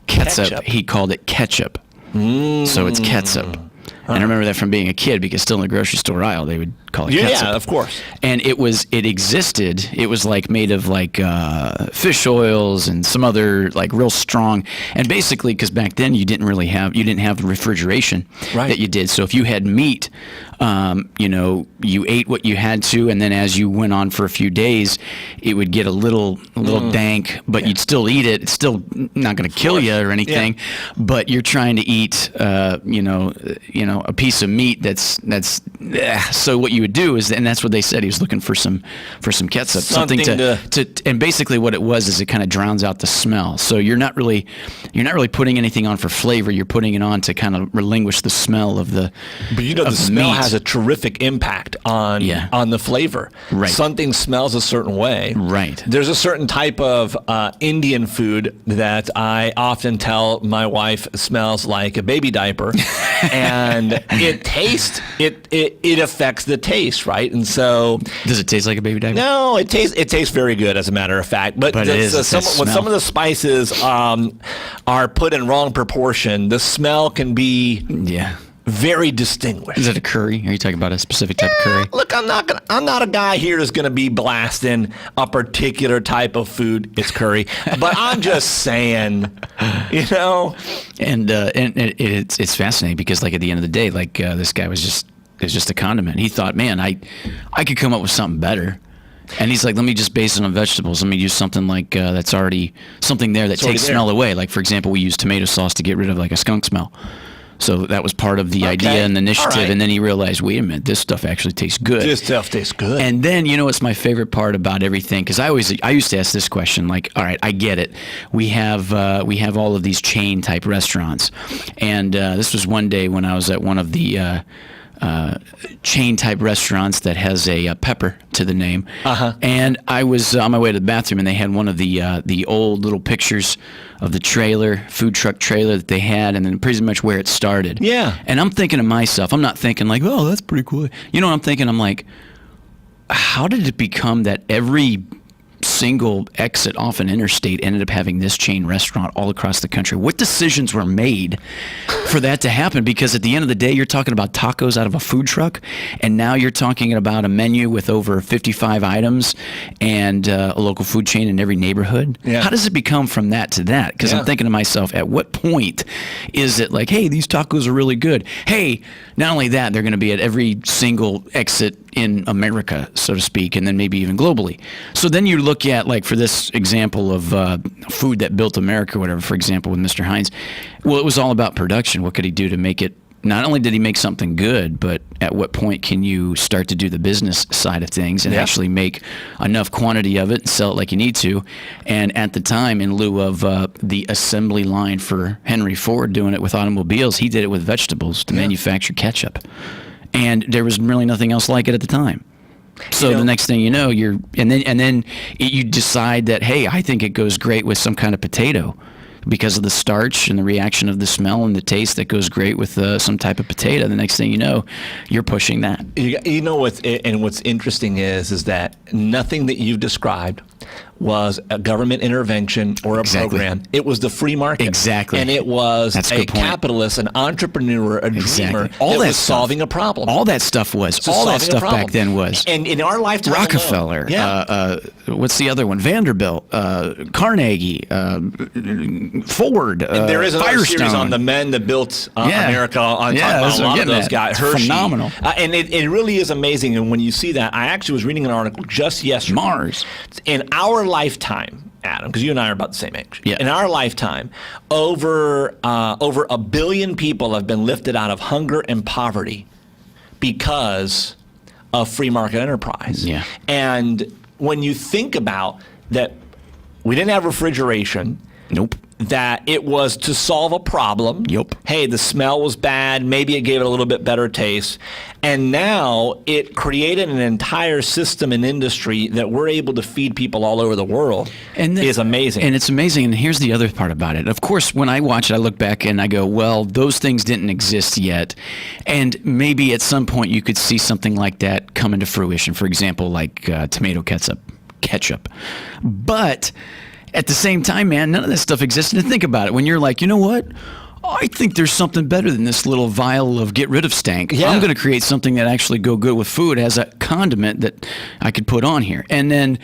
ketchup. He called it ketchup. So it's ketchup. And I remember that from being a kid because still in the grocery store aisle they would call it ketchup. Yeah, of course. And it existed. It was like made of like fish oils and some other like real strong. And basically, because back then you didn't have refrigeration that you did. So if you had meat, you ate what you had to, and then as you went on for a few days, it would get a little dank, but you'd still eat it. It's still not going to kill you or anything, but you're trying to eat, a piece of meat that's. So what you would do is, and that's what they said. He was looking for some ketchup, something to, and basically what it was is it kind of drowns out the smell. So you're not really putting anything on for flavor. You're putting it on to kind of relinquish the smell of the. But the smell has a terrific impact on the flavor. Right. Something smells a certain way. Right. There's a certain type of Indian food that I often tell my wife smells like a baby diaper, and it affects the taste, right? And so, does it taste like a baby diaper? No, it tastes very good, as a matter of fact. But some of the spices are put in wrong proportion, the smell can be very distinguished. Is it a curry? Are you talking about a specific type of curry? Look, I'm not a guy here that's going to be blasting a particular type of food. It's curry, but I'm just saying, And it's fascinating because, like, at the end of the day, like this guy was just a condiment. He thought, man, I could come up with something better. And he's like, let me just base it on vegetables. Let me use something like that's already something there that takes smell away. Like, for example, we use tomato sauce to get rid of like a skunk smell. So that was part of the idea and the initiative. Right. And then he realized, wait a minute, this stuff actually tastes good. This stuff tastes good. And then, what's my favorite part about everything? Because I used to ask this question, like, all right, I get it. We have all of these chain type restaurants. And this was one day when I was at one of the chain type restaurants that has a pepper to the name. And I was on my way to the bathroom, and they had one of the old little pictures of the food truck trailer that they had, and then pretty much where it started. Yeah. And I'm thinking to myself, I'm not thinking like, oh, that's pretty cool. You know what I'm thinking? I'm like, how did it become that every single exit off an interstate ended up having this chain restaurant all across the country? What decisions were made for that to happen? Because at the end of the day, you're talking about tacos out of a food truck, and now you're talking about a menu with over 55 items and a local food chain in every neighborhood. Yeah. How does it become from that to that? Because I'm thinking to myself, at what point is it like, hey, these tacos are really good. Hey, not only that, they're going to be at every single exit in America, so to speak, and then maybe even globally. So then you look at, like, for this example of food that built America, or whatever, for example, with Mr. Heinz, well, it was all about production. What could he do to make it? Not only did he make something good, but at what point can you start to do the business side of things and actually make enough quantity of it and sell it like you need to? And at the time, in lieu of the assembly line for Henry Ford doing it with automobiles, he did it with vegetables to manufacture ketchup. And there was really nothing else like it at the time. So the next thing you know, you decide that, hey, I think it goes great with some kind of potato, because of the starch and the reaction of the smell and the taste that goes great with some type of potato. The next thing you know, you're pushing that. You know what's interesting is that nothing that you've described was a government intervention or a program. It was the free market. Exactly. And it was a capitalist, an entrepreneur, a dreamer all that was solving a problem. All that stuff was. All that stuff back then was. And in our lifetime Rockefeller. What's the other one? Vanderbilt. Carnegie. Ford. And there is another Firestone. series on the men that built America. On a lot of those guys. Hershey. Phenomenal. And it really is amazing. And when you see that, I actually was reading an article just yesterday. Mars. In our lifetime, Adam, because you and I are about the same age. Yeah. In our lifetime, over 1 billion people have been lifted out of hunger and poverty because of free market enterprise. Yeah. And when you think about that, we didn't have refrigeration. Nope. That it was to solve a problem. Yep. Hey, the smell was bad. Maybe it gave it a little bit better taste. And now it created an entire system and industry that we're able to feed people all over the world. And is amazing. And it's amazing. And here's the other part about it. Of course, when I watch it, I look back and I go, well, those things didn't exist yet. And maybe at some point you could see something like that come into fruition. For example, like tomato ketchup. But at the same time, man, none of this stuff existed. And think about it. When you're like, you know what? I think there's something better than this little vial of get rid of stank. Yeah. I'm going to create something that actually go good with food as a condiment that I could put on here. And then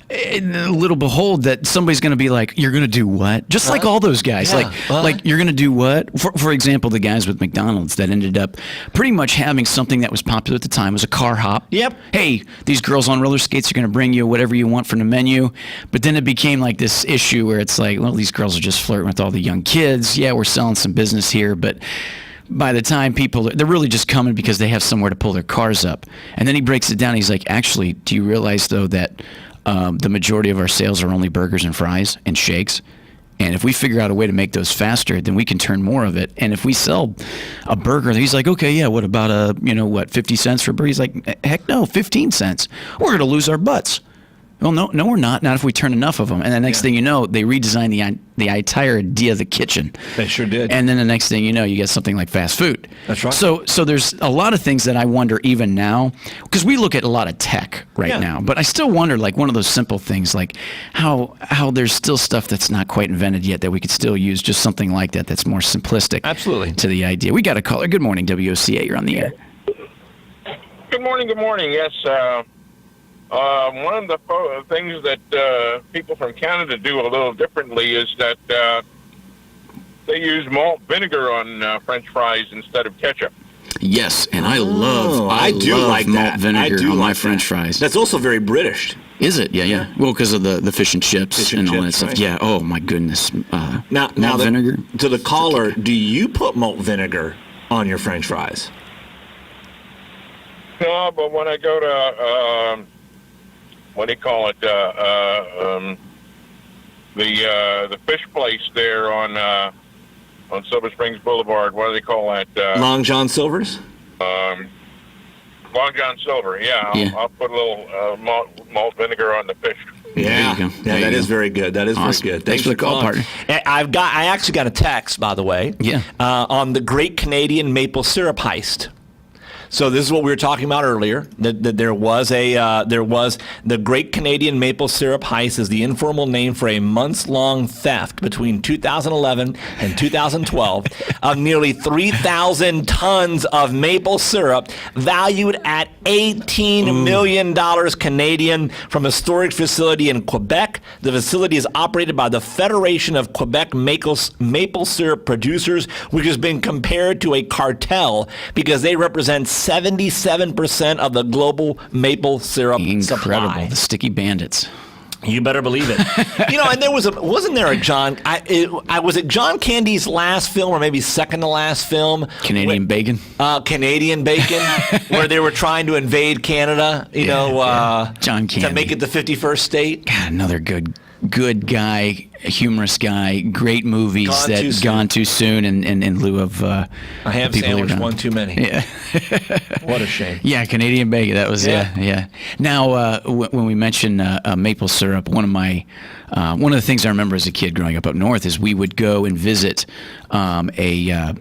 little behold that somebody's going to be like, you're going to do what? Just like all those guys. Like you're going to do what? For example, the guys with McDonald's that ended up pretty much having something that was popular at the time was a car hop. Yep. Hey, these girls on roller skates are going to bring you whatever you want from the menu. But then it became like this issue where it's like, well, these girls are just flirting with all the young kids. Yeah, we're selling some business here, but by the time they're really just coming because they have somewhere to pull their cars up. And then he breaks it down. He's like, actually, do you realize, though, that the majority of our sales are only burgers and fries and shakes? And if we figure out a way to make those faster, then we can turn more of it. And if we sell a burger, he's like, okay, yeah, what about 50 cents for a burger? He's like, heck no, 15 cents. We're going to lose our butts. Well, no, we're not. Not if we turn enough of them. And the next thing you know, they redesign the entire idea of the kitchen. They sure did. And then the next thing you know, you get something like fast food. That's right. So there's a lot of things that I wonder even now, because we look at a lot of tech right now, but I still wonder, like one of those simple things, like how there's still stuff that's not quite invented yet that we could still use, just something like that that's more simplistic. Absolutely. To the idea. We got a caller. Good morning, WOCA. You're on the air. Good morning. Yes. One of the things that people from Canada do a little differently is that they use malt vinegar on French fries instead of ketchup. Yes, and I love malt vinegar on my French fries. That's also very British. Is it? Yeah. Well, because of the fish and chips and all that stuff. Right? Yeah. Oh my goodness. Now vinegar. To the caller, do you put malt vinegar on your French fries? No, but when I go to what do you call it? The fish place there on Silver Springs Boulevard. What do they call that? Long John Silver's. Long John Silver. Yeah, I'll put a little malt vinegar on the fish. Yeah, that is very good. That is awesome. very good. Thanks for the call, partner. I actually got a text, by the way. Yeah. On the Great Canadian Maple Syrup Heist. So this is what we were talking about earlier. That there was the Great Canadian Maple Syrup Heist is the informal name for a months-long theft between 2011 and 2012 of nearly 3,000 tons of maple syrup valued at $18 million Canadian from a storage facility in Quebec. The facility is operated by the Federation of Quebec Maple Syrup Producers, which has been compared to a cartel because they represent 77% of the global maple syrup Incredible. supply. The sticky bandits. You better believe it. And there wasn't there a John? Was it John Candy's last film, or maybe second to last film? Canadian Bacon. Canadian Bacon, where they were trying to invade Canada. John Candy to make it the 51st state. God, another good guy, humorous guy. Great movies gone too soon, in lieu of a ham sandwich, one too many. Yeah. What a shame. Yeah, Canadian Bacon. That was yeah. Now, when we mention maple syrup, one of the things I remember as a kid growing up north is we would go and visit a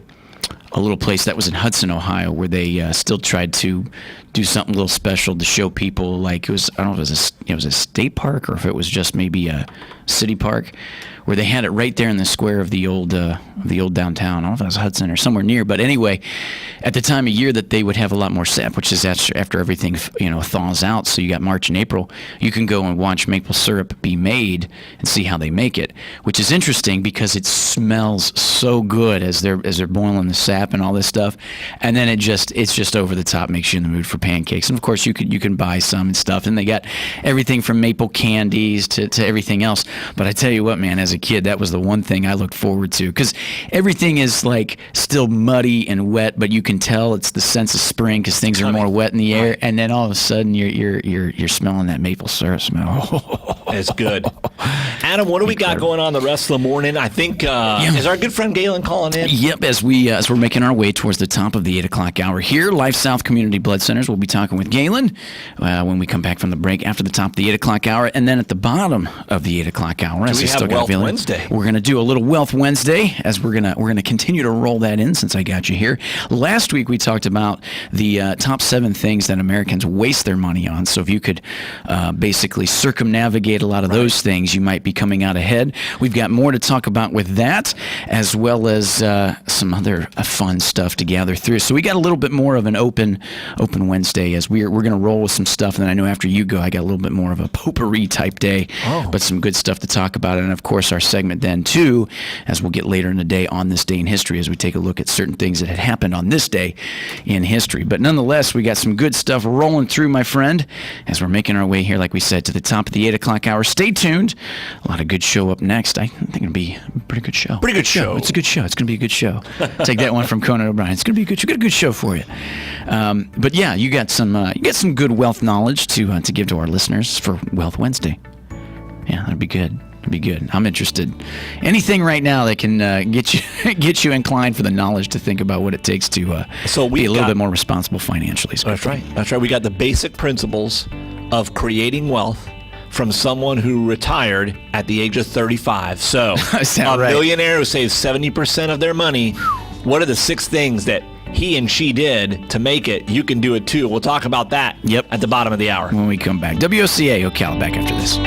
little place that was in Hudson, Ohio, where they still tried to do something a little special to show people, like I don't know if it was a state park or if it was just maybe a city park, where they had it right there in the square of the old downtown. I don't know if it was Hudson or somewhere near, but anyway, at the time of year that they would have a lot more sap, which is after everything thaws out. So you got March and April, you can go and watch maple syrup be made and see how they make it, which is interesting because it smells so good as they're boiling the sap and all this stuff, and then it's just over the top, makes you in the mood for pancakes. And of course you can buy some and stuff, and they got everything from maple candies to everything else. But I tell you what, man, as a kid, that was the one thing I looked forward to, because everything is like still muddy and wet, but you can tell it's the sense of spring because things are more wet in the air, and then all of a sudden you're smelling that maple syrup smell. It's good. Adam, what do we got going on the rest of the morning? I think is our good friend Galen calling in? Yep, as we're making our way towards the top of the 8 o'clock hour here, Life South Community Blood Centers. We'll be talking with Galen when we come back from the break after the top of the 8 o'clock hour, and then at the bottom of the 8 o'clock hour, we have Wealth Wednesday. We're going to do a little Wealth Wednesday, as we're gonna continue to roll that in since I got you here. Last week we talked about the top 7 things that Americans waste their money on. So if you could basically circumnavigate a lot of those things, you might be coming out ahead. We've got more to talk about with that, as well as some other fun stuff to gather through. So we got a little bit more of an open Wednesday, as we're going to roll with some stuff. And then I know after you go, I got a little bit more of a potpourri type day, but some good stuff to talk about. And of course, our segment then too, as we'll get later in the day on this day in history, as we take a look at certain things that had happened on this day in history. But nonetheless, we got some good stuff rolling through, my friend, as we're making our way here, like we said, to the top of the 8 o'clock hour. Stay tuned. A lot of good show up next. I think it'll be a pretty good show. Pretty good show. It's a good show. It's going to be a good show. Take that one from Conan O'Brien. It's going to be a good show. Got a good show for you. But yeah, you got some good wealth knowledge to give to our listeners for Wealth Wednesday. Yeah, that'd be good. It'd be good. I'm interested. Anything right now that can get you inclined for the knowledge to think about what it takes to be a little bit more responsible financially. That's right. That's right. We got the basic principles of creating wealth from someone who retired at the age of 35. So a billionaire who saves 70% of their money. What are the 6 things that he and she did to make it? You can do it too. We'll talk about that at the bottom of the hour when we come back. WOCA Ocala back after this.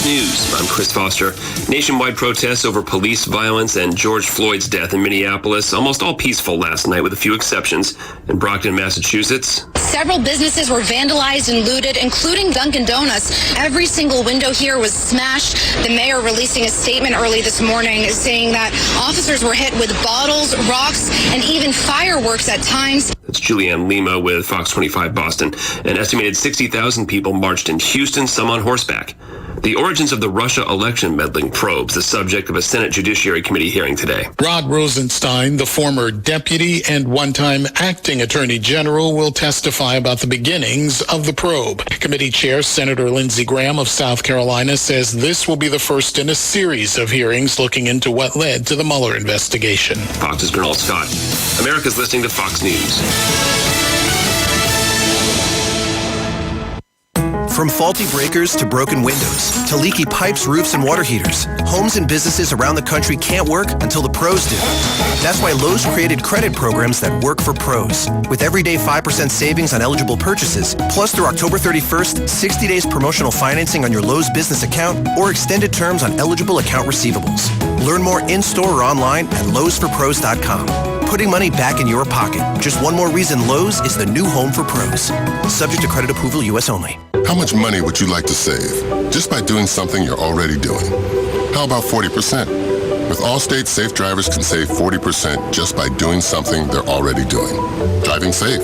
News. I'm Chris Foster. Nationwide protests over police violence and George Floyd's death in Minneapolis, almost all peaceful last night with a few exceptions. In Brockton, Massachusetts, several businesses were vandalized and looted, including Dunkin' Donuts. Every single window here was smashed. The mayor releasing a statement early this morning saying that officers were hit with bottles, rocks, and even fireworks at times. That's Julianne Lima with Fox 25 Boston. An estimated 60,000 people marched in Houston, some on horseback. The origins of the Russia election meddling probes, the subject of a Senate Judiciary Committee hearing today. Rod Rosenstein, the former deputy and one-time acting attorney general, will testify about the beginnings of the probe. Committee Chair Senator Lindsey Graham of South Carolina says this will be the first in a series of hearings looking into what led to the Mueller investigation. Fox's Gernal Scott. America's listening to Fox News. From faulty breakers to broken windows to leaky pipes, roofs, and water heaters, homes and businesses around the country can't work until the pros do. That's why Lowe's created credit programs that work for pros. With everyday 5% savings on eligible purchases, plus through October 31st, 60 days promotional financing on your Lowe's business account or extended terms on eligible account receivables. Learn more in-store or online at lowesforpros.com. putting money back in your pocket. Just one more reason Lowe's is the new home for pros. Subject to credit approval, U.S. only. How much money would you like to save just by doing something you're already doing? How about 40%? With Allstate, safe drivers can save 40% just by doing something they're already doing. Driving safe.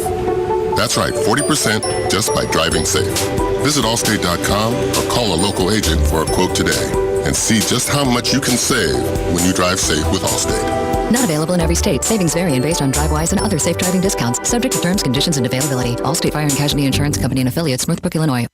That's right, 40% just by driving safe. Visit Allstate.com or call a local agent for a quote today and see just how much you can save when you drive safe with Allstate. Not available in every state. Savings vary based on DriveWise and other safe driving discounts. Subject to terms, conditions, and availability. Allstate Fire and Casualty Insurance Company and affiliates, Northbrook, Illinois.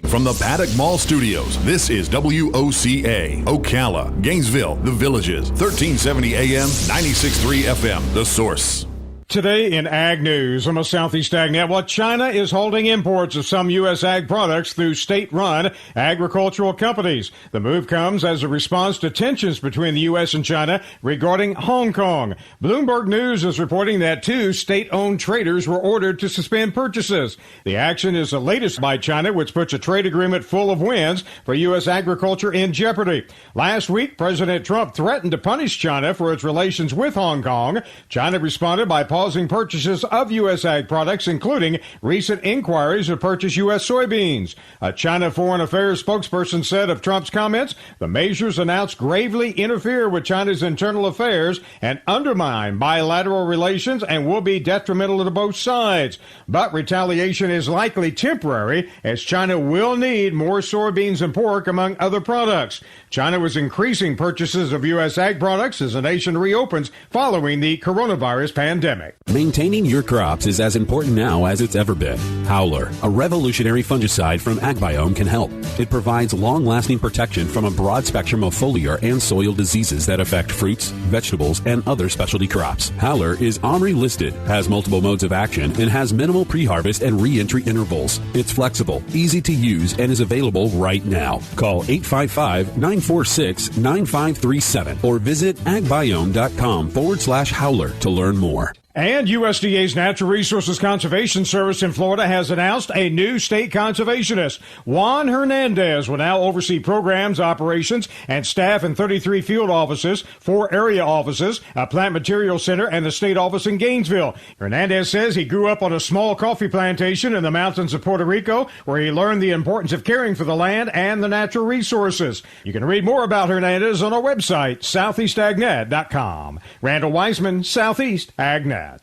From the Paddock Mall Studios, this is WOCA, Ocala, Gainesville, The Villages, 1370 AM, 96.3 FM, The Source. Today in Ag News on the Southeast AgNet, well, China is holding imports of some U.S. ag products through state-run agricultural companies. The move comes as a response to tensions between the U.S. and China regarding Hong Kong. Bloomberg News is reporting that 2 state-owned traders were ordered to suspend purchases. The action is the latest by China, which puts a trade agreement full of wins for U.S. agriculture in jeopardy. Last week, President Trump threatened to punish China for its relations with Hong Kong. China responded by pausing purchases of U.S. ag products, including recent inquiries to purchase U.S. soybeans. A China Foreign Affairs spokesperson said of Trump's comments, the measures announced gravely interfere with China's internal affairs and undermine bilateral relations and will be detrimental to both sides. But retaliation is likely temporary, as China will need more soybeans and pork, among other products. China was increasing purchases of U.S. ag products as the nation reopens following the coronavirus pandemic. Maintaining your crops is as important now as it's ever been. Howler, a revolutionary fungicide from AgBiome, can help. It provides long-lasting protection from a broad spectrum of foliar and soil diseases that affect fruits, vegetables, and other specialty crops. Howler is OMRI listed, has multiple modes of action, and has minimal pre-harvest and re-entry intervals. It's flexible, easy to use, and is available right now. Call 855-946-9537 or visit agbiome.com/Howler to learn more. And USDA's Natural Resources Conservation Service in Florida has announced a new state conservationist. Juan Hernandez will now oversee programs, operations, and staff in 33 field offices, 4 area offices, a plant materials center, and the state office in Gainesville. Hernandez says he grew up on a small coffee plantation in the mountains of Puerto Rico, where he learned the importance of caring for the land and the natural resources. You can read more about Hernandez on our website, southeastagnet.com. Randall Weisman, Southeast AgNet. WOCA.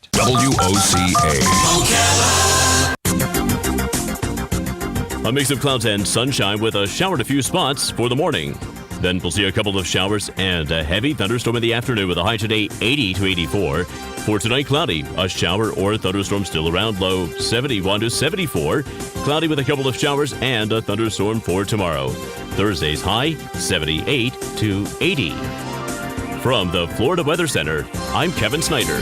A mix of clouds and sunshine with a shower at a few spots for the morning. Then we'll see a couple of showers and a heavy thunderstorm in the afternoon with a high today 80 to 84. For tonight, cloudy. A shower or a thunderstorm still around, low 71 to 74. Cloudy with a couple of showers and a thunderstorm for tomorrow. Thursday's high 78 to 80. From the Florida Weather Center, I'm Kevin Snyder.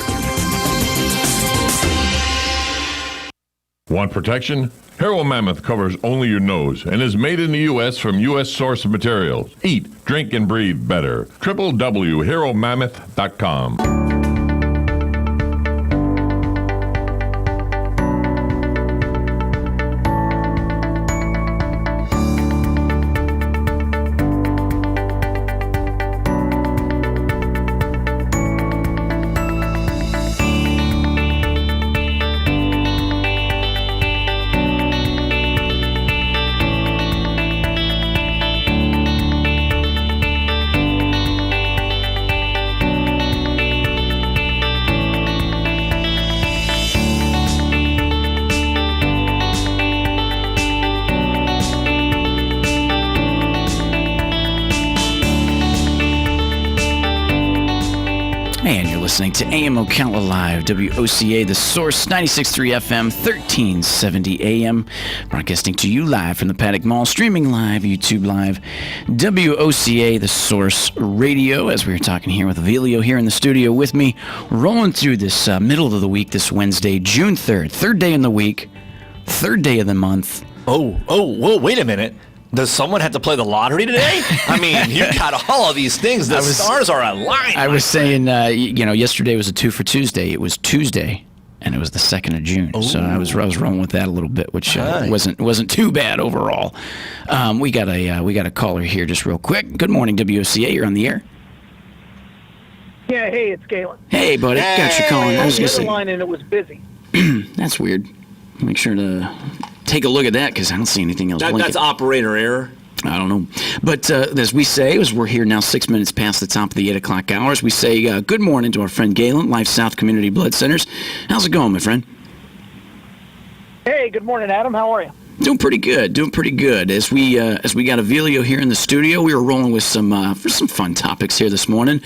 Want protection? Hero Mammoth covers only your nose and is made in the U.S. from U.S. source materials. Eat, drink, and breathe better. www.heromammoth.com. Listening to AM Ocala Live, WOCA, The Source, 96.3 FM, 1370 AM. Broadcasting to you live from the Paddock Mall, streaming live, YouTube Live, WOCA, The Source Radio. As we were talking here with Avelio here in the studio with me, rolling through this middle of the week, this Wednesday, June 3rd, third day in the week, third day of the month. Whoa, wait a minute. Does someone have to play the lottery today? I mean, you got all of these things. The stars are aligned. I was saying, yesterday was a 2 for Tuesday. It was Tuesday, and it was the 2nd of June. Ooh. So I was rolling with that a little bit, which wasn't too bad overall. We got a caller here just real quick. Good morning, WOCA. You're on the air. Yeah, hey, it's Galen. Hey, buddy. Got you calling. I was going to say. Line and it was busy. That's weird. Make sure to take a look at that because I don't see anything else. That's operator error. I don't know. But as we say, as we're here now 6 minutes past the top of the 8 o'clock hours, we say good morning to our friend Galen, Life South Community Blood Centers. How's it going, my friend? Hey, good morning, Adam. How are you? Doing pretty good. As we got Avilio here in the studio, we were rolling with some fun topics here this morning.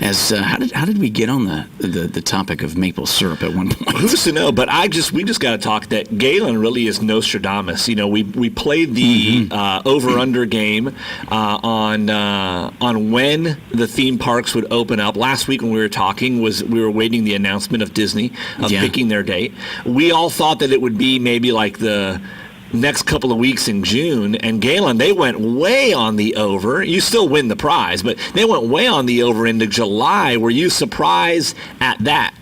As how did we get on the topic of maple syrup at one point? Who's to know? But we just got to talk that Galen really is Nostradamus. You know, we played the over/under game on when the theme parks would open up. Last week when we were talking, we were waiting the announcement of Disney picking their date. We all thought that it would be maybe like the next couple of weeks in June, and Galen, they went way on the over. You still win the prize, but they went way on the over into July. Were you surprised at that?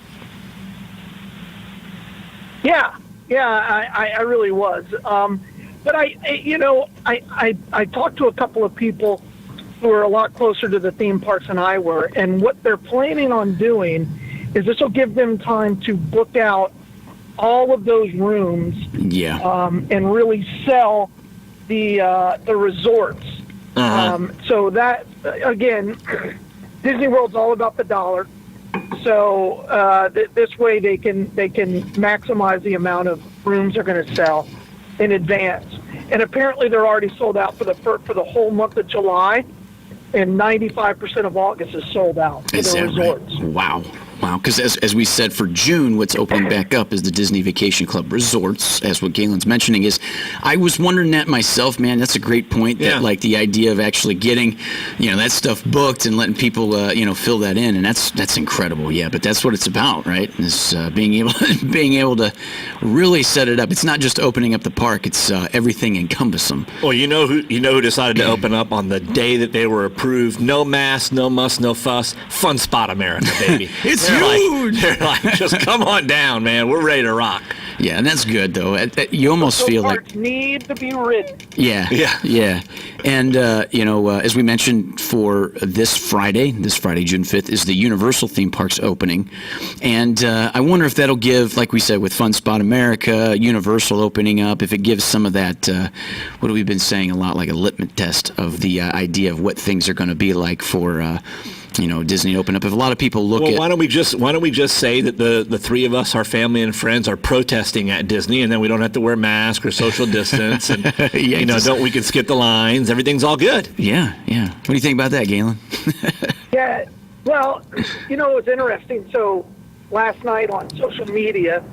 Yeah, I really was. But I talked to a couple of people who are a lot closer to the theme parks than I were, and what they're planning on doing is this will give them time to book out all of those rooms, and really sell the resorts. So that again, Disney World's all about the dollar. So this way they can maximize the amount of rooms they're going to sell in advance. And apparently they're already sold out for the whole month of July, and 95% of August is sold out for the resorts. Right? Wow, because as we said, for June, what's opening back up is the Disney Vacation Club resorts, as what Galen's mentioning is. I was wondering that myself, man. That's a great point, that like the idea of actually getting, that stuff booked and letting people, fill that in, and that's incredible. Yeah, but that's what it's about, right? Is being able to really set it up. It's not just opening up the park; it's everything encompassing. Well, you know who decided to open up on the day that they were approved? No mask, no muss, no fuss. Fun Spot America, baby. It's huge. They're like, just come on down, man. We're ready to rock. Yeah, and that's good, though. You almost feel like need to be ridden. Yeah. And, as we mentioned, for this Friday, June 5th, is the Universal theme parks opening. And I wonder if that'll give, like we said, with Fun Spot America, Universal opening up, if it gives some of that, what have we been saying a lot, like a litmus test of the idea of what things are going to be like for Disney open up. If a lot of people look at... why don't we just say that the three of us, our family and friends, are protesting at Disney, and then we don't have to wear masks or social distance, and we can skip the lines. Everything's all good. Yeah. What do you think about that, Galen? Yeah, well, it's interesting. So last night on social media,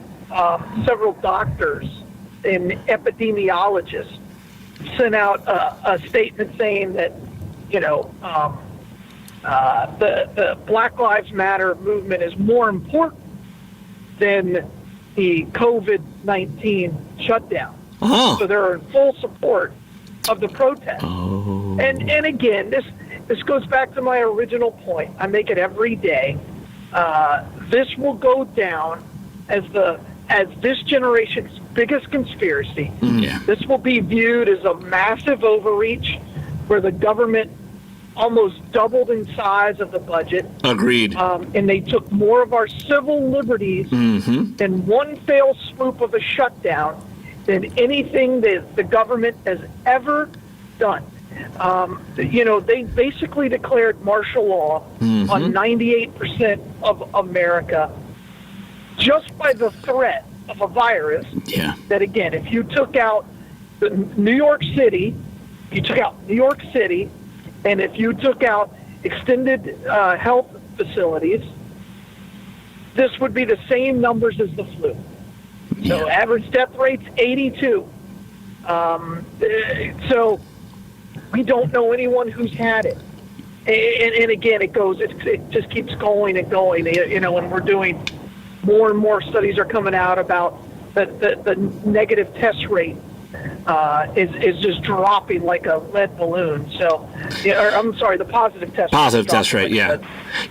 several doctors and epidemiologists sent out a statement saying that, the Black Lives Matter movement is more important than the COVID-19 shutdown. Oh. So they're in full support of the protest. Oh. And again, this goes back to my original point. I make it every day. This will go down as this generation's biggest conspiracy. Yeah. This will be viewed as a massive overreach where the government almost doubled in size of the budget. Agreed. And they took more of our civil liberties in one fell swoop of a shutdown than anything that the government has ever done. They basically declared martial law on 98% of America just by the threat of a virus. Yeah. That, again, if you took out New York City, and if you took out extended health facilities, this would be the same numbers as the flu. Yeah. So average death rate's 82. So we don't know anyone who's had it. And again, it just keeps going and going. And we're doing more and more studies are coming out about the negative test rate. is just dropping like a lead balloon. So, I'm sorry, the positive test. Positive test rate, yeah.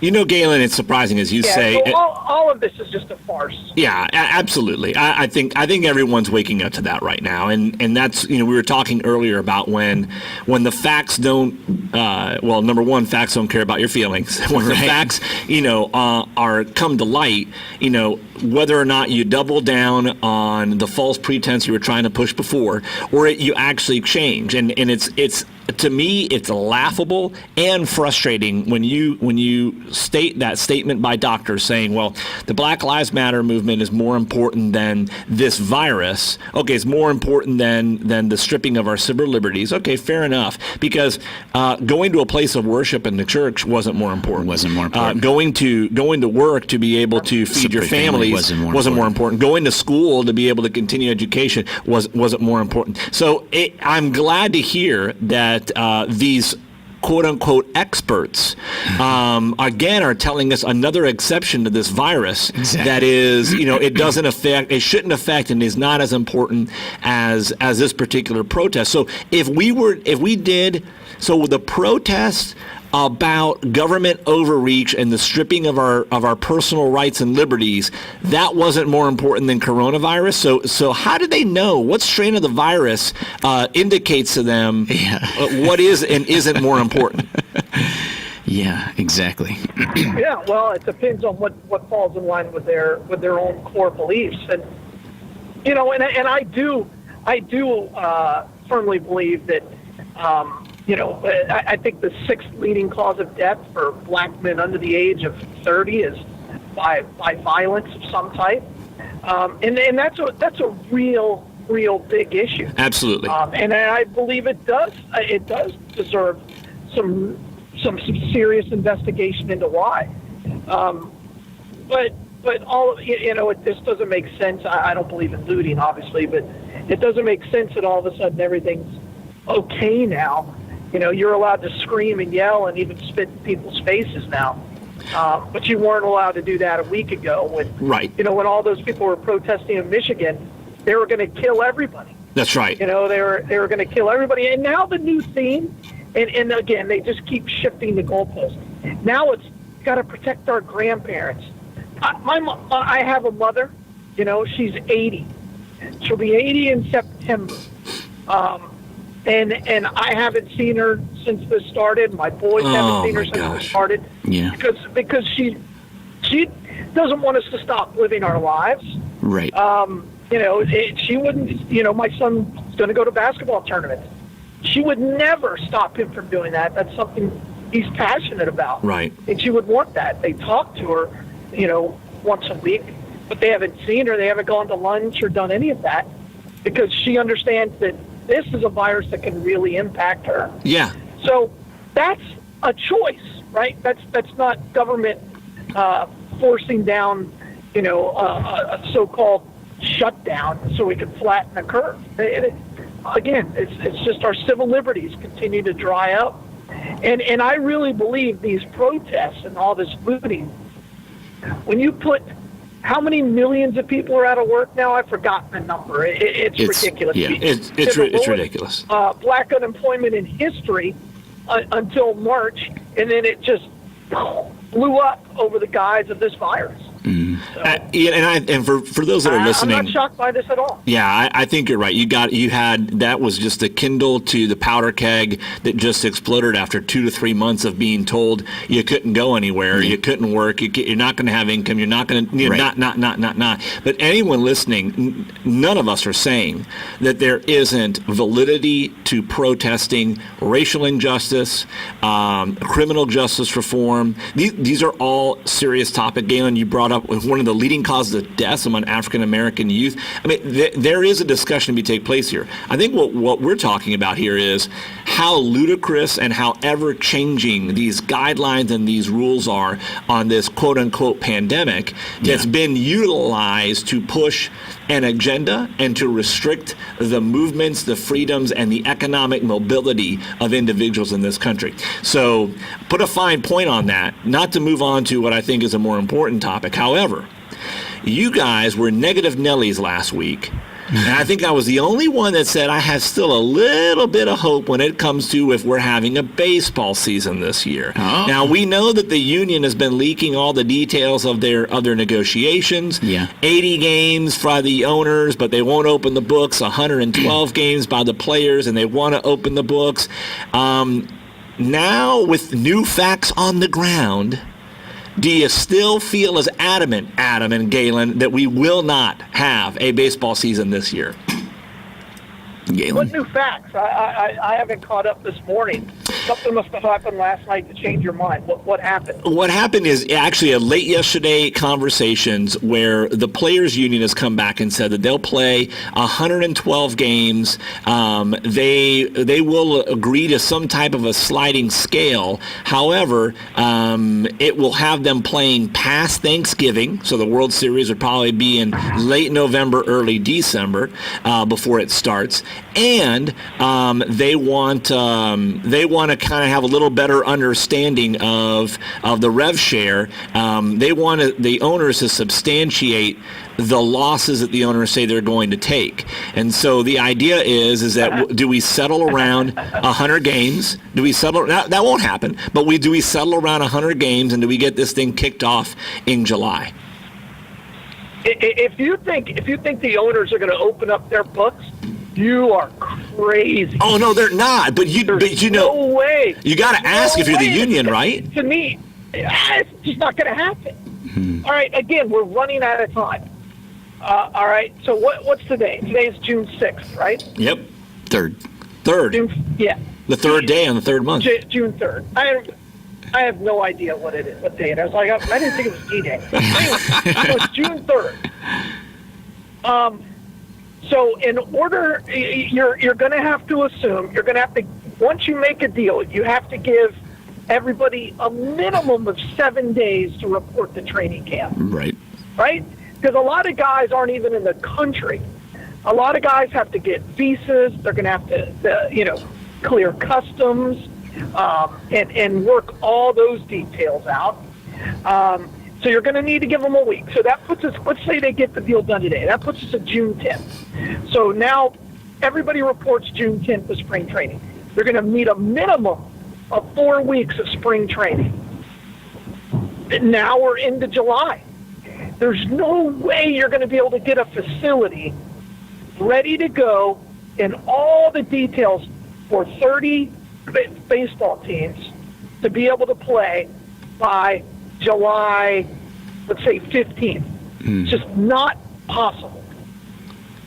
Galen, it's surprising, as you say. So all of this is just a farce. Yeah, absolutely. I think everyone's waking up to that right now, and that's we were talking earlier about when the facts don't. Number one, facts don't care about your feelings. When the facts are come to light, whether or not you double down on the false pretense you were trying to push before, or you actually change, and it's to me, it's laughable and frustrating when you state that statement by doctors saying, well, the Black Lives Matter movement is more important than this virus. Okay, it's more important than the stripping of our civil liberties. Okay, fair enough. Because going to a place of worship in the church wasn't more important. Going to work to be able to feed your families wasn't more important. Going to school to be able to continue education wasn't more important. So I'm glad to hear that these quote-unquote experts again are telling us another exception to this virus that is it shouldn't affect and is not as important as this particular protest. So if the protest about government overreach and the stripping of our personal rights and liberties, that wasn't more important than coronavirus. So how do they know what strain of the virus indicates to them what is and isn't more important? Yeah, exactly. Yeah, well, it depends on what falls in line with their own core beliefs, and and I do firmly believe that. I think the sixth leading cause of death for black men under the age of 30 is by violence of some type, and that's a real big issue. Absolutely. And I believe it does deserve some serious investigation into why. But all this doesn't make sense. I don't believe in looting, obviously, but it doesn't make sense that all of a sudden everything's okay now. You're allowed to scream and yell and even spit in people's faces now. But you weren't allowed to do that a week ago when all those people were protesting in Michigan. They were going to kill everybody. That's right. They were going to kill everybody. And now the new theme, and again, they just keep shifting the goalposts. Now it's got to protect our grandparents. I have a mother, she's 80. She'll be 80 in September. And I haven't seen her since this started. My boys haven't seen her since this started. Yeah. Because she doesn't want us to stop living our lives. Right. She wouldn't. My son's going to go to basketball tournaments. She would never stop him from doing that. That's something he's passionate about. Right. And she would want that. They talk to her, once a week, but they haven't seen her. They haven't gone to lunch or done any of that because she understands that this is a virus that can really impact her. Yeah. So that's a choice, right? That's not government forcing down, a so-called shutdown so we can flatten the curve. Again, it's just our civil liberties continue to dry up. And I really believe these protests and all this looting, when you put how many millions of people are out of work now? I've forgotten the number. It's ridiculous. Yeah, it's ridiculous. Black unemployment in history until March, and then it just blew up over the guise of this virus. Mm. And for those that are listening, I'm not shocked by this at all. Yeah, I think you're right. That was just a kindle to the powder keg that just exploded after 2 to 3 months of being told you couldn't go anywhere, you couldn't work, you're not going to have income, you're not going to, not. But anyone listening, none of us are saying that there isn't validity to protesting racial injustice, criminal justice reform. These are all serious topics. Galen, you brought up with one of the leading causes of deaths among African American youth. I mean, there is a discussion to take place here. I think what we're talking about here is how ludicrous and how ever changing these guidelines and these rules are on this quote unquote pandemic that's been utilized to push an agenda and to restrict the movements, the freedoms, and the economic mobility of individuals in this country. So put a fine point on that, not to move on to what I think is a more important topic. However, you guys were negative Nellies last week And I think I was the only one that said I have still a little bit of hope when it comes to if we're having a baseball season this year. Oh. Now, we know that the union has been leaking all the details of their negotiations. Yeah. 80 games by the owners, but they won't open the books. 112 games by the players, and they want to open the books. Now, with new facts on the ground, do you still feel as adamant, Adam and Galen, that we will not have a baseball season this year? Galen. What new facts? I haven't caught up this morning. Something must have happened last night to change your mind. What happened? What happened is actually a late yesterday conversations where the players union has come back and said that they'll play 112 games. They will agree to some type of a sliding scale. However, it will have them playing past Thanksgiving, so the World Series would probably be in late November, early December before it starts. And they want to kind of have a little better understanding of the rev share. They want the owners to substantiate the losses that the owners say they're going to take. And so the idea is that do we settle around 100 games? Do we settle? That won't happen. But do we settle around 100 games, and do we get this thing kicked off in July? If you think the owners are going to open up their books, you are crazy. Oh no, they're not. But you know, no way. You got to ask if you're the union, right? To me, it's just not going to happen. All right. Again, we're running out of time. All right. So what's today? Today is June 6th, right? Yep. Third. Yeah. The third day on the third month. June 3rd. I have no idea what it is. What day it is? I didn't think it was D-Day. Anyway, so it's June 3rd. So in order, you're going to have to assume, once you make a deal, you have to give everybody a minimum of 7 days to report to training camp. Right. Right? Because a lot of guys aren't even in the country. A lot of guys have to get visas. They're going to have to, clear customs and work all those details out. So you're going to need to give them a week. So that puts us, let's say they get the deal done today. That puts us at June 10th. So now everybody reports June 10th to spring training. They're going to need a minimum of 4 weeks of spring training. And now we're into July. There's no way you're going to be able to get a facility ready to go and all the details for 30 baseball teams to be able to play by July, let's say 15th. It's just not possible.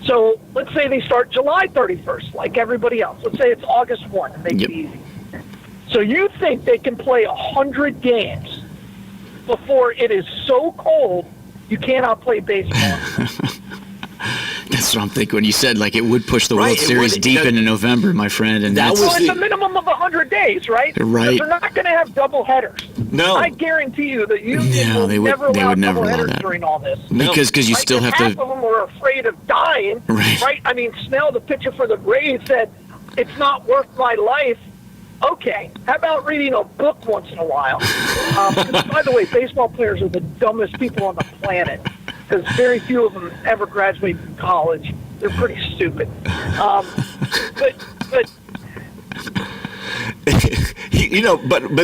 So let's say they start July 31st, like everybody else. Let's say it's August 1 and make it easy. So you think they can play 100 games before it is so cold you cannot play baseball? That's what I'm thinking when you said like it would push the World Series deep into November, my friend. And it's a minimum of 100 days, right? Right. They're not going to have double headers. No. I guarantee you that you will they would never allow that during all this. Because you still have to. Half of them were afraid of dying, right? I mean, Snell, the pitcher for the Braves, said, "It's not worth my life." Okay, how about reading a book once in a while? By the way, baseball players are the dumbest people on the planet because very few of them ever graduate from college. They're pretty stupid. But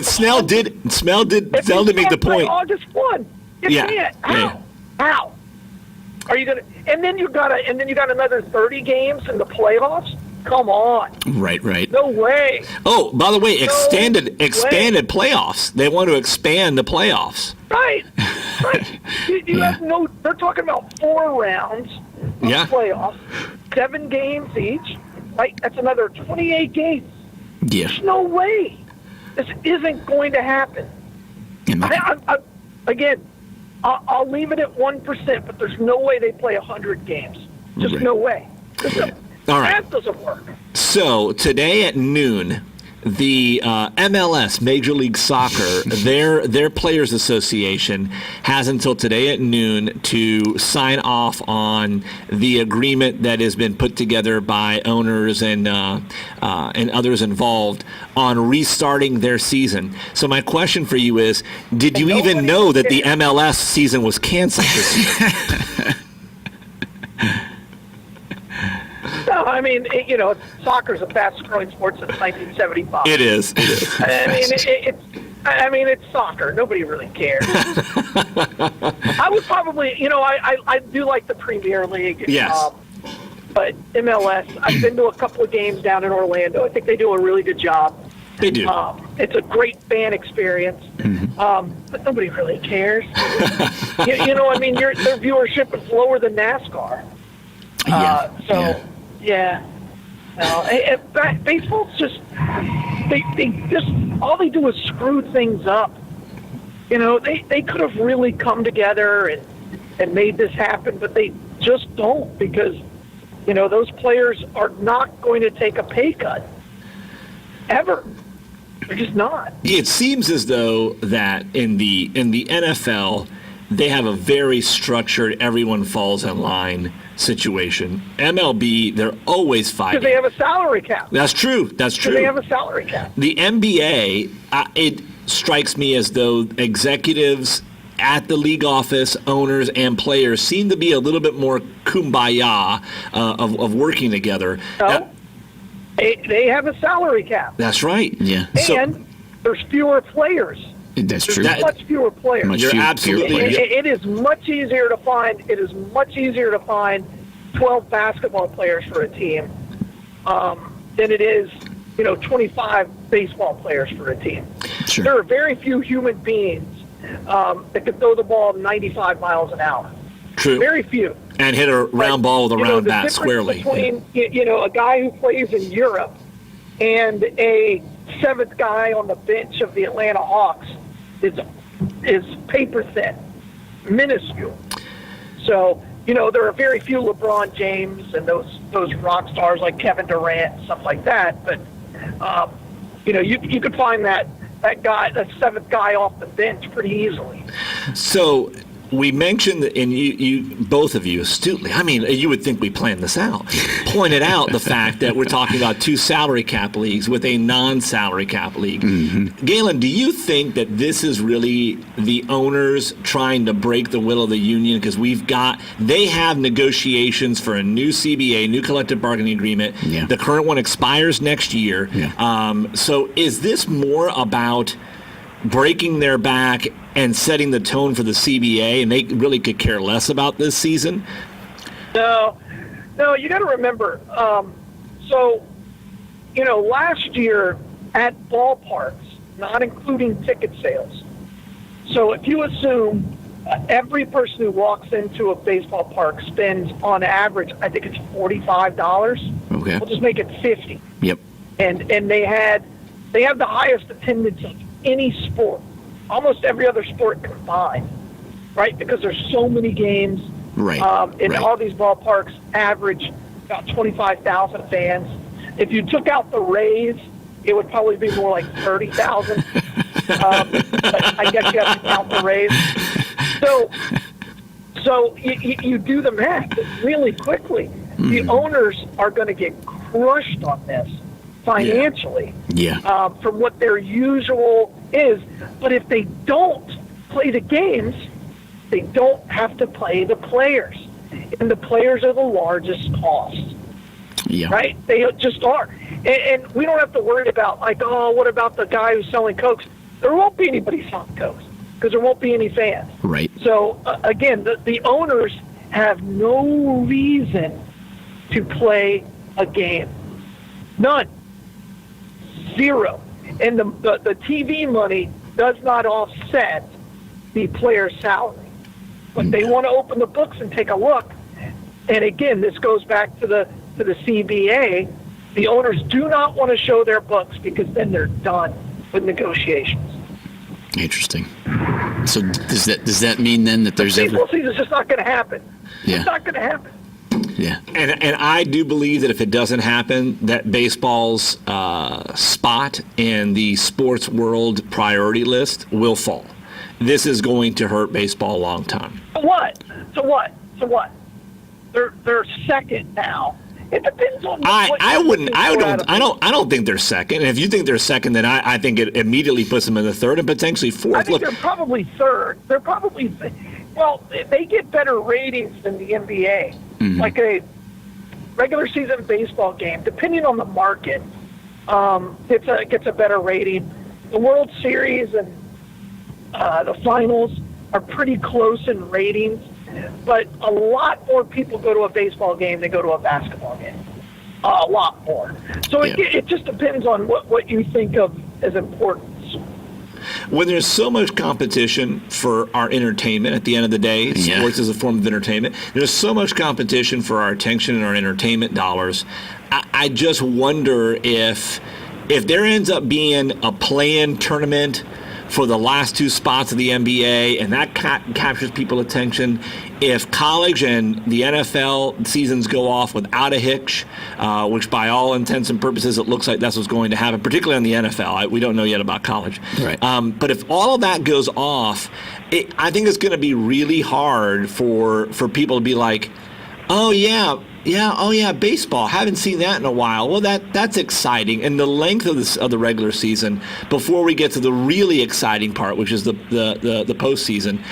Snell did make the point. August 1. You can't. How? Are you gonna? And then you got another 30 games in the playoffs. Come on. Right. No way. Oh, by the way, expanded playoffs. They want to expand the playoffs. Right. You have no. They're talking about 4 rounds of playoffs, 7 games each. Right. That's another 28 games. Yeah. There's no way. This isn't going to happen. Again, I'll leave it at 1%, but there's no way they play 100 games. Just no way. All right. That doesn't work. So today at noon, the MLS, Major League Soccer, their Players Association has until today at noon to sign off on the agreement that has been put together by owners and others involved on restarting their season. So my question for you is, did you even know that the MLS season was canceled this year? Well, I mean, soccer's the fastest growing sport since 1975. It is. I mean, it's soccer. Nobody really cares. I would probably, I do like the Premier League. Yes. But MLS, I've been to a couple of games down in Orlando. I think they do a really good job. They do. It's a great fan experience, but nobody really cares. Their viewership is lower than NASCAR. Baseball's just they just all they do is screw things up. They could have really come together and made this happen, but they just don't because those players are not going to take a pay cut ever. They're just not. It seems as though that in the NFL, they have a very structured, everyone falls in line situation. MLB, they're always fighting. Because they have a salary cap. That's true. Because they have a salary cap. The NBA, it strikes me as though executives at the league office, owners and players seem to be a little bit more kumbaya of working together. No. They have a salary cap. That's right. Yeah. And there's fewer players. That's true. There's much fewer players. You're absolutely. It is much easier to find. It is much easier to find 12 basketball players for a team than it is, 25 baseball players for a team. Sure. There are very few human beings that can throw the ball 95 miles an hour. True. Very few. And hit a round ball with a round bat squarely. Between a guy who plays in Europe and a seventh guy on the bench of the Atlanta Hawks is paper thin, minuscule. So there are very few LeBron James and those rock stars like Kevin Durant and stuff like that. But you could find that seventh guy off the bench pretty easily. So we mentioned, and you both of you astutely, I mean, you would think we planned this out, pointed out the fact that we're talking about two salary cap leagues with a non-salary cap league. Mm-hmm. Galen, do you think that this is really the owners trying to break the will of the union? Because they have negotiations for a new CBA, new collective bargaining agreement. Yeah. The current one expires next year. Yeah. So is this more about breaking their back and setting the tone for the CBA, and they really could care less about this season? No, you got to remember. Last year at ballparks, not including ticket sales. So if you assume every person who walks into a baseball park spends on average, I think it's $45. Okay. We'll just make it 50. Yep. And they have the highest attendance of any sport, almost every other sport combined, right? Because there's so many games. Right. All these ballparks average about 25,000 fans. If you took out the Rays, it would probably be more like 30,000. But I guess you have to count the Rays. So you do the math really quickly. Mm-hmm. The owners are going to get crushed on this financially from what their usual is. But if they don't play the games, they don't have to play the players. And the players are the largest cost. Yeah. Right? They just are. And we don't have to worry about, what about the guy who's selling Cokes? There won't be anybody selling Cokes because there won't be any fans. Right. So, again, the owners have no reason to play a game. None. Zero. And the TV money does not offset the player's salary. But they want to open the books and take a look. And again, this goes back to the CBA. The owners do not want to show their books because then they're done with negotiations. Interesting. So does that mean then that there's baseball season's just not going to happen? Yeah. It's not going to happen. Yeah. And I do believe that if it doesn't happen, that baseball's spot in the sports world priority list will fall. This is going to hurt baseball a long time. So what? They're second now. It depends on I don't think they're second. And if you think they're second, then I think it immediately puts them in the third and potentially fourth. I think they're probably third. They get better ratings than the NBA. Mm-hmm. Like a regular season baseball game, depending on the market, gets a better rating. The World Series and the finals are pretty close in ratings, but a lot more people go to a baseball game than go to a basketball game. A lot more. So it just depends on what you think of as importance. When there's so much competition for our entertainment at the end of the day, sports is a form of entertainment. There's so much competition for our attention and our entertainment dollars. I just wonder if there ends up being a play-in tournament for the last two spots of the NBA, and that captures people's attention. If college and the NFL seasons go off without a hitch, which by all intents and purposes it looks like that's what's going to happen, particularly on the NFL. We don't know yet about college. Right. But if all of that goes off, I think it's going to be really hard for people to be like, oh yeah, baseball. Haven't seen that in a while. Well, that's exciting. And the length of the regular season before we get to the really exciting part, which is the postseason.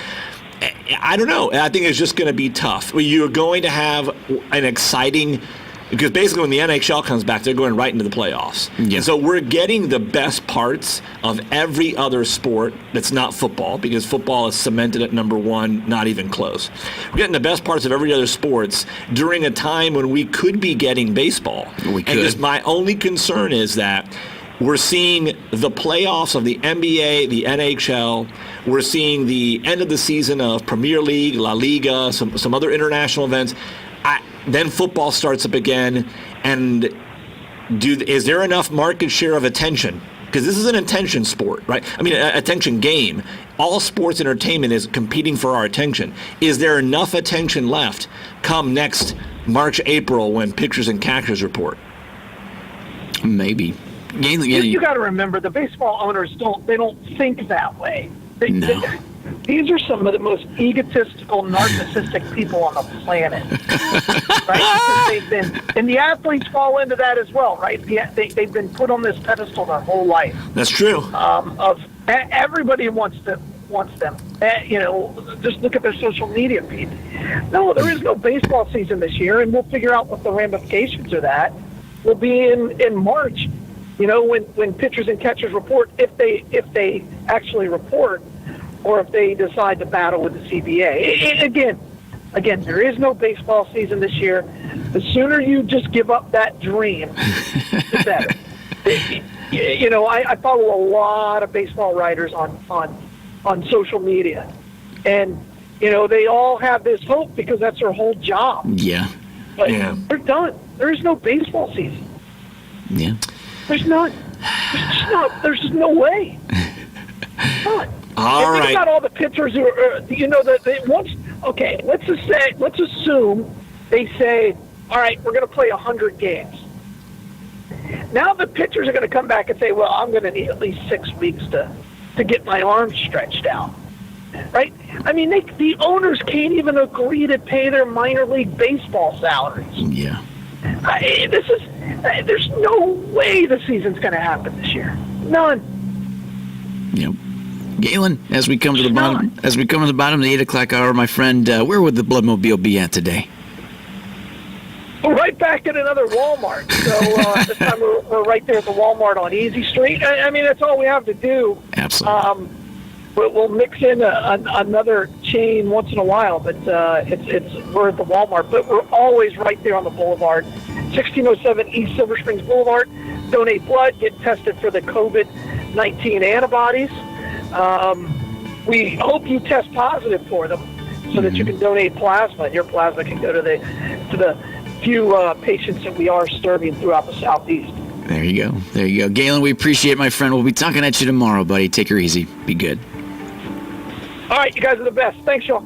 I don't know. I think it's just going to be tough. You're going to have an exciting, because basically when the NHL comes back, they're going right into the playoffs. Yeah. So we're getting the best parts of every other sport that's not football, because football is cemented at number one, not even close. We're getting the best parts of every other sports during a time when we could be getting baseball. We could. And just my only concern is that we're seeing the playoffs of the NBA, the NHL. We're seeing the end of the season of Premier League, La Liga, some other international events. Then football starts up again, and is there enough market share of attention? Because this is an attention sport, right? I mean, an attention game. All sports entertainment is competing for our attention. Is there enough attention left come next March, April when pitchers and catchers report? Maybe. You got to remember, the baseball owners don't think that way. These are some of the most egotistical, narcissistic people on the planet, right? Because and the athletes fall into that as well, right? They've been put on this pedestal their whole life. That's true. Of everybody wants them. Just look at their social media feed. No, there is no baseball season this year, and we'll figure out what the ramifications of that will be in March. When pitchers and catchers report, if they actually report, or if they decide to battle with the CBA. Again, there is no baseball season this year. The sooner you just give up that dream, the better. I follow a lot of baseball writers on social media, and they all have this hope because that's their whole job. Yeah. But they're done. There is no baseball season. Yeah. There's none. There's just no way. None. All right. Think about all the pitchers who are, let's assume they say, all right, we're going to play 100 games. Now the pitchers are going to come back and say, well, I'm going to need at least 6 weeks to get my arms stretched out. Right? I mean, the owners can't even agree to pay their minor league baseball salaries. Yeah. There's no way the season's going to happen this year. None. Yep. Galen, as we come to the bottom of the 8 o'clock hour, my friend, where would the Bloodmobile be at today? We're right back at another Walmart. So this time we're right there at the Walmart on Easy Street. I mean, that's all we have to do. Absolutely. We'll mix in another chain once in a while, but we're at the Walmart. But we're always right there on the boulevard, 1607 East Silver Springs Boulevard. Donate blood, get tested for the COVID-19 antibodies. We hope you test positive for them so that you can donate plasma, and your plasma can go to the few patients that we are serving throughout the Southeast. There you go. Galen, we appreciate it, my friend. We'll be talking at you tomorrow, buddy. Take her easy. Be good. All right, you guys are the best. Thanks, y'all.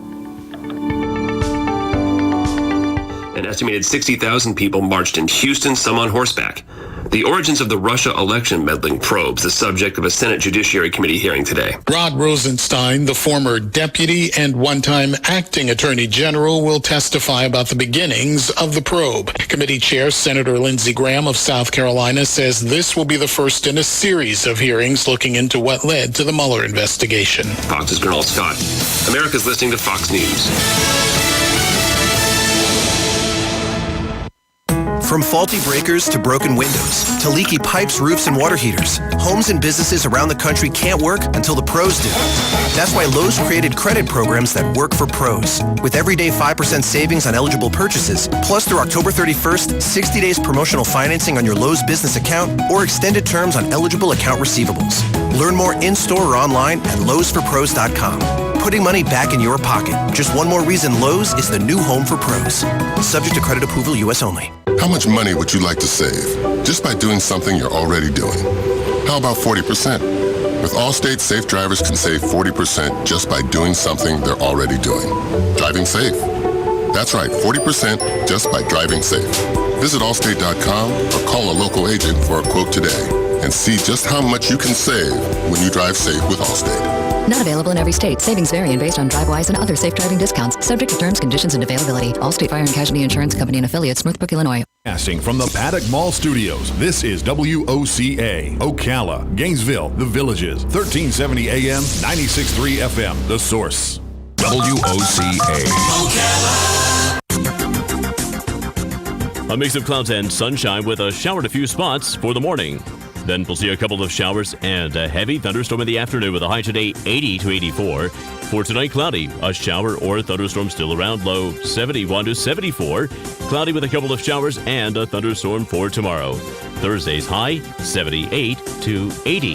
An estimated 60,000 people marched in Houston, some on horseback. The origins of the Russia election meddling probes, the subject of a Senate Judiciary Committee hearing today. Rod Rosenstein, the former deputy and one-time acting attorney general, will testify about the beginnings of the probe. Committee chair Senator Lindsey Graham of South Carolina says this will be the first in a series of hearings looking into what led to the Mueller investigation. Fox's Gernal Scott. America's listening to Fox News. From faulty breakers to broken windows, to leaky pipes, roofs, and water heaters, homes and businesses around the country can't work until the pros do. That's why Lowe's created credit programs that work for pros. With everyday 5% savings on eligible purchases, plus through October 31st, 60 days promotional financing on your Lowe's business account, or extended terms on eligible account receivables. Learn more in-store or online at lowesforpros.com. Putting money back in your pocket. Just one more reason Lowe's is the new home for pros. Subject to credit approval, U.S. only. How much money would you like to save just by doing something you're already doing? How about 40%? With Allstate, safe drivers can save 40% just by doing something they're already doing. Driving safe. That's right, 40% just by driving safe. Visit Allstate.com or call a local agent for a quote today and see just how much you can save when you drive safe with Allstate. Not available in every state. Savings vary based on DriveWise and other safe driving discounts. Subject to terms, conditions, and availability. Allstate Fire and Casualty Insurance Company and affiliates, Northbrook, Illinois. Casting from the Paddock Mall Studios, this is WOCA, Ocala, Gainesville, The Villages, 1370 AM, 96.3 FM, The Source. WOCA. A mix of clouds and sunshine with a shower at a few spots for the morning. Then we'll see a couple of showers and a heavy thunderstorm in the afternoon with a high today 80 to 84. For tonight, cloudy. A shower or a thunderstorm still around, low 71 to 74. Cloudy with a couple of showers and a thunderstorm for tomorrow. Thursday's high 78 to 80.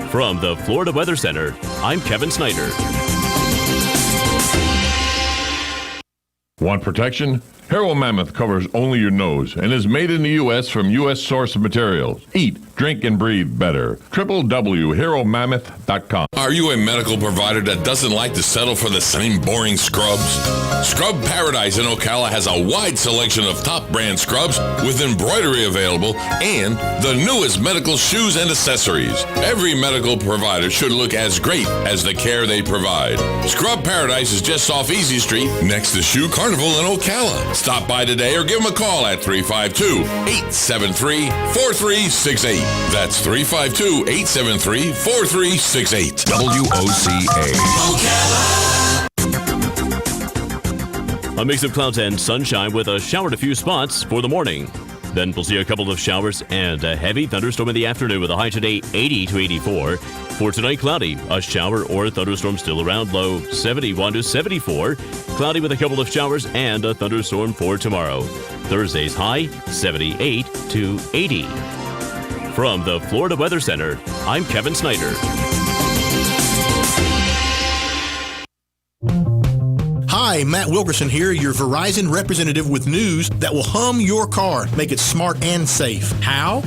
From the Florida Weather Center, I'm Kevin Snyder. Want protection? Hero Mammoth covers only your nose and is made in the U.S. from U.S. source materials. Eat, drink, and breathe better. www.heromammoth.com. Are you a medical provider that doesn't like to settle for the same boring scrubs? Scrub Paradise in Ocala has a wide selection of top brand scrubs with embroidery available and the newest medical shoes and accessories. Every medical provider should look as great as the care they provide. Scrub Paradise is just off Easy Street next to Shoe Carnival in Ocala. Stop by today or give them a call at 352-873-4368. That's 352-873-4368. WOCA. A mix of clouds and sunshine with a shower at a few spots for the morning. Then we'll see a couple of showers and a heavy thunderstorm in the afternoon with a high today 80 to 84. For tonight, cloudy. A shower or a thunderstorm still around, low 71 to 74. Cloudy with a couple of showers and a thunderstorm for tomorrow. Thursday's high 78 to 80. From the Florida Weather Center, I'm Kevin Snyder. Hi, Matt Wilkerson here, your Verizon representative with news that will hum your car, make it smart and safe. How?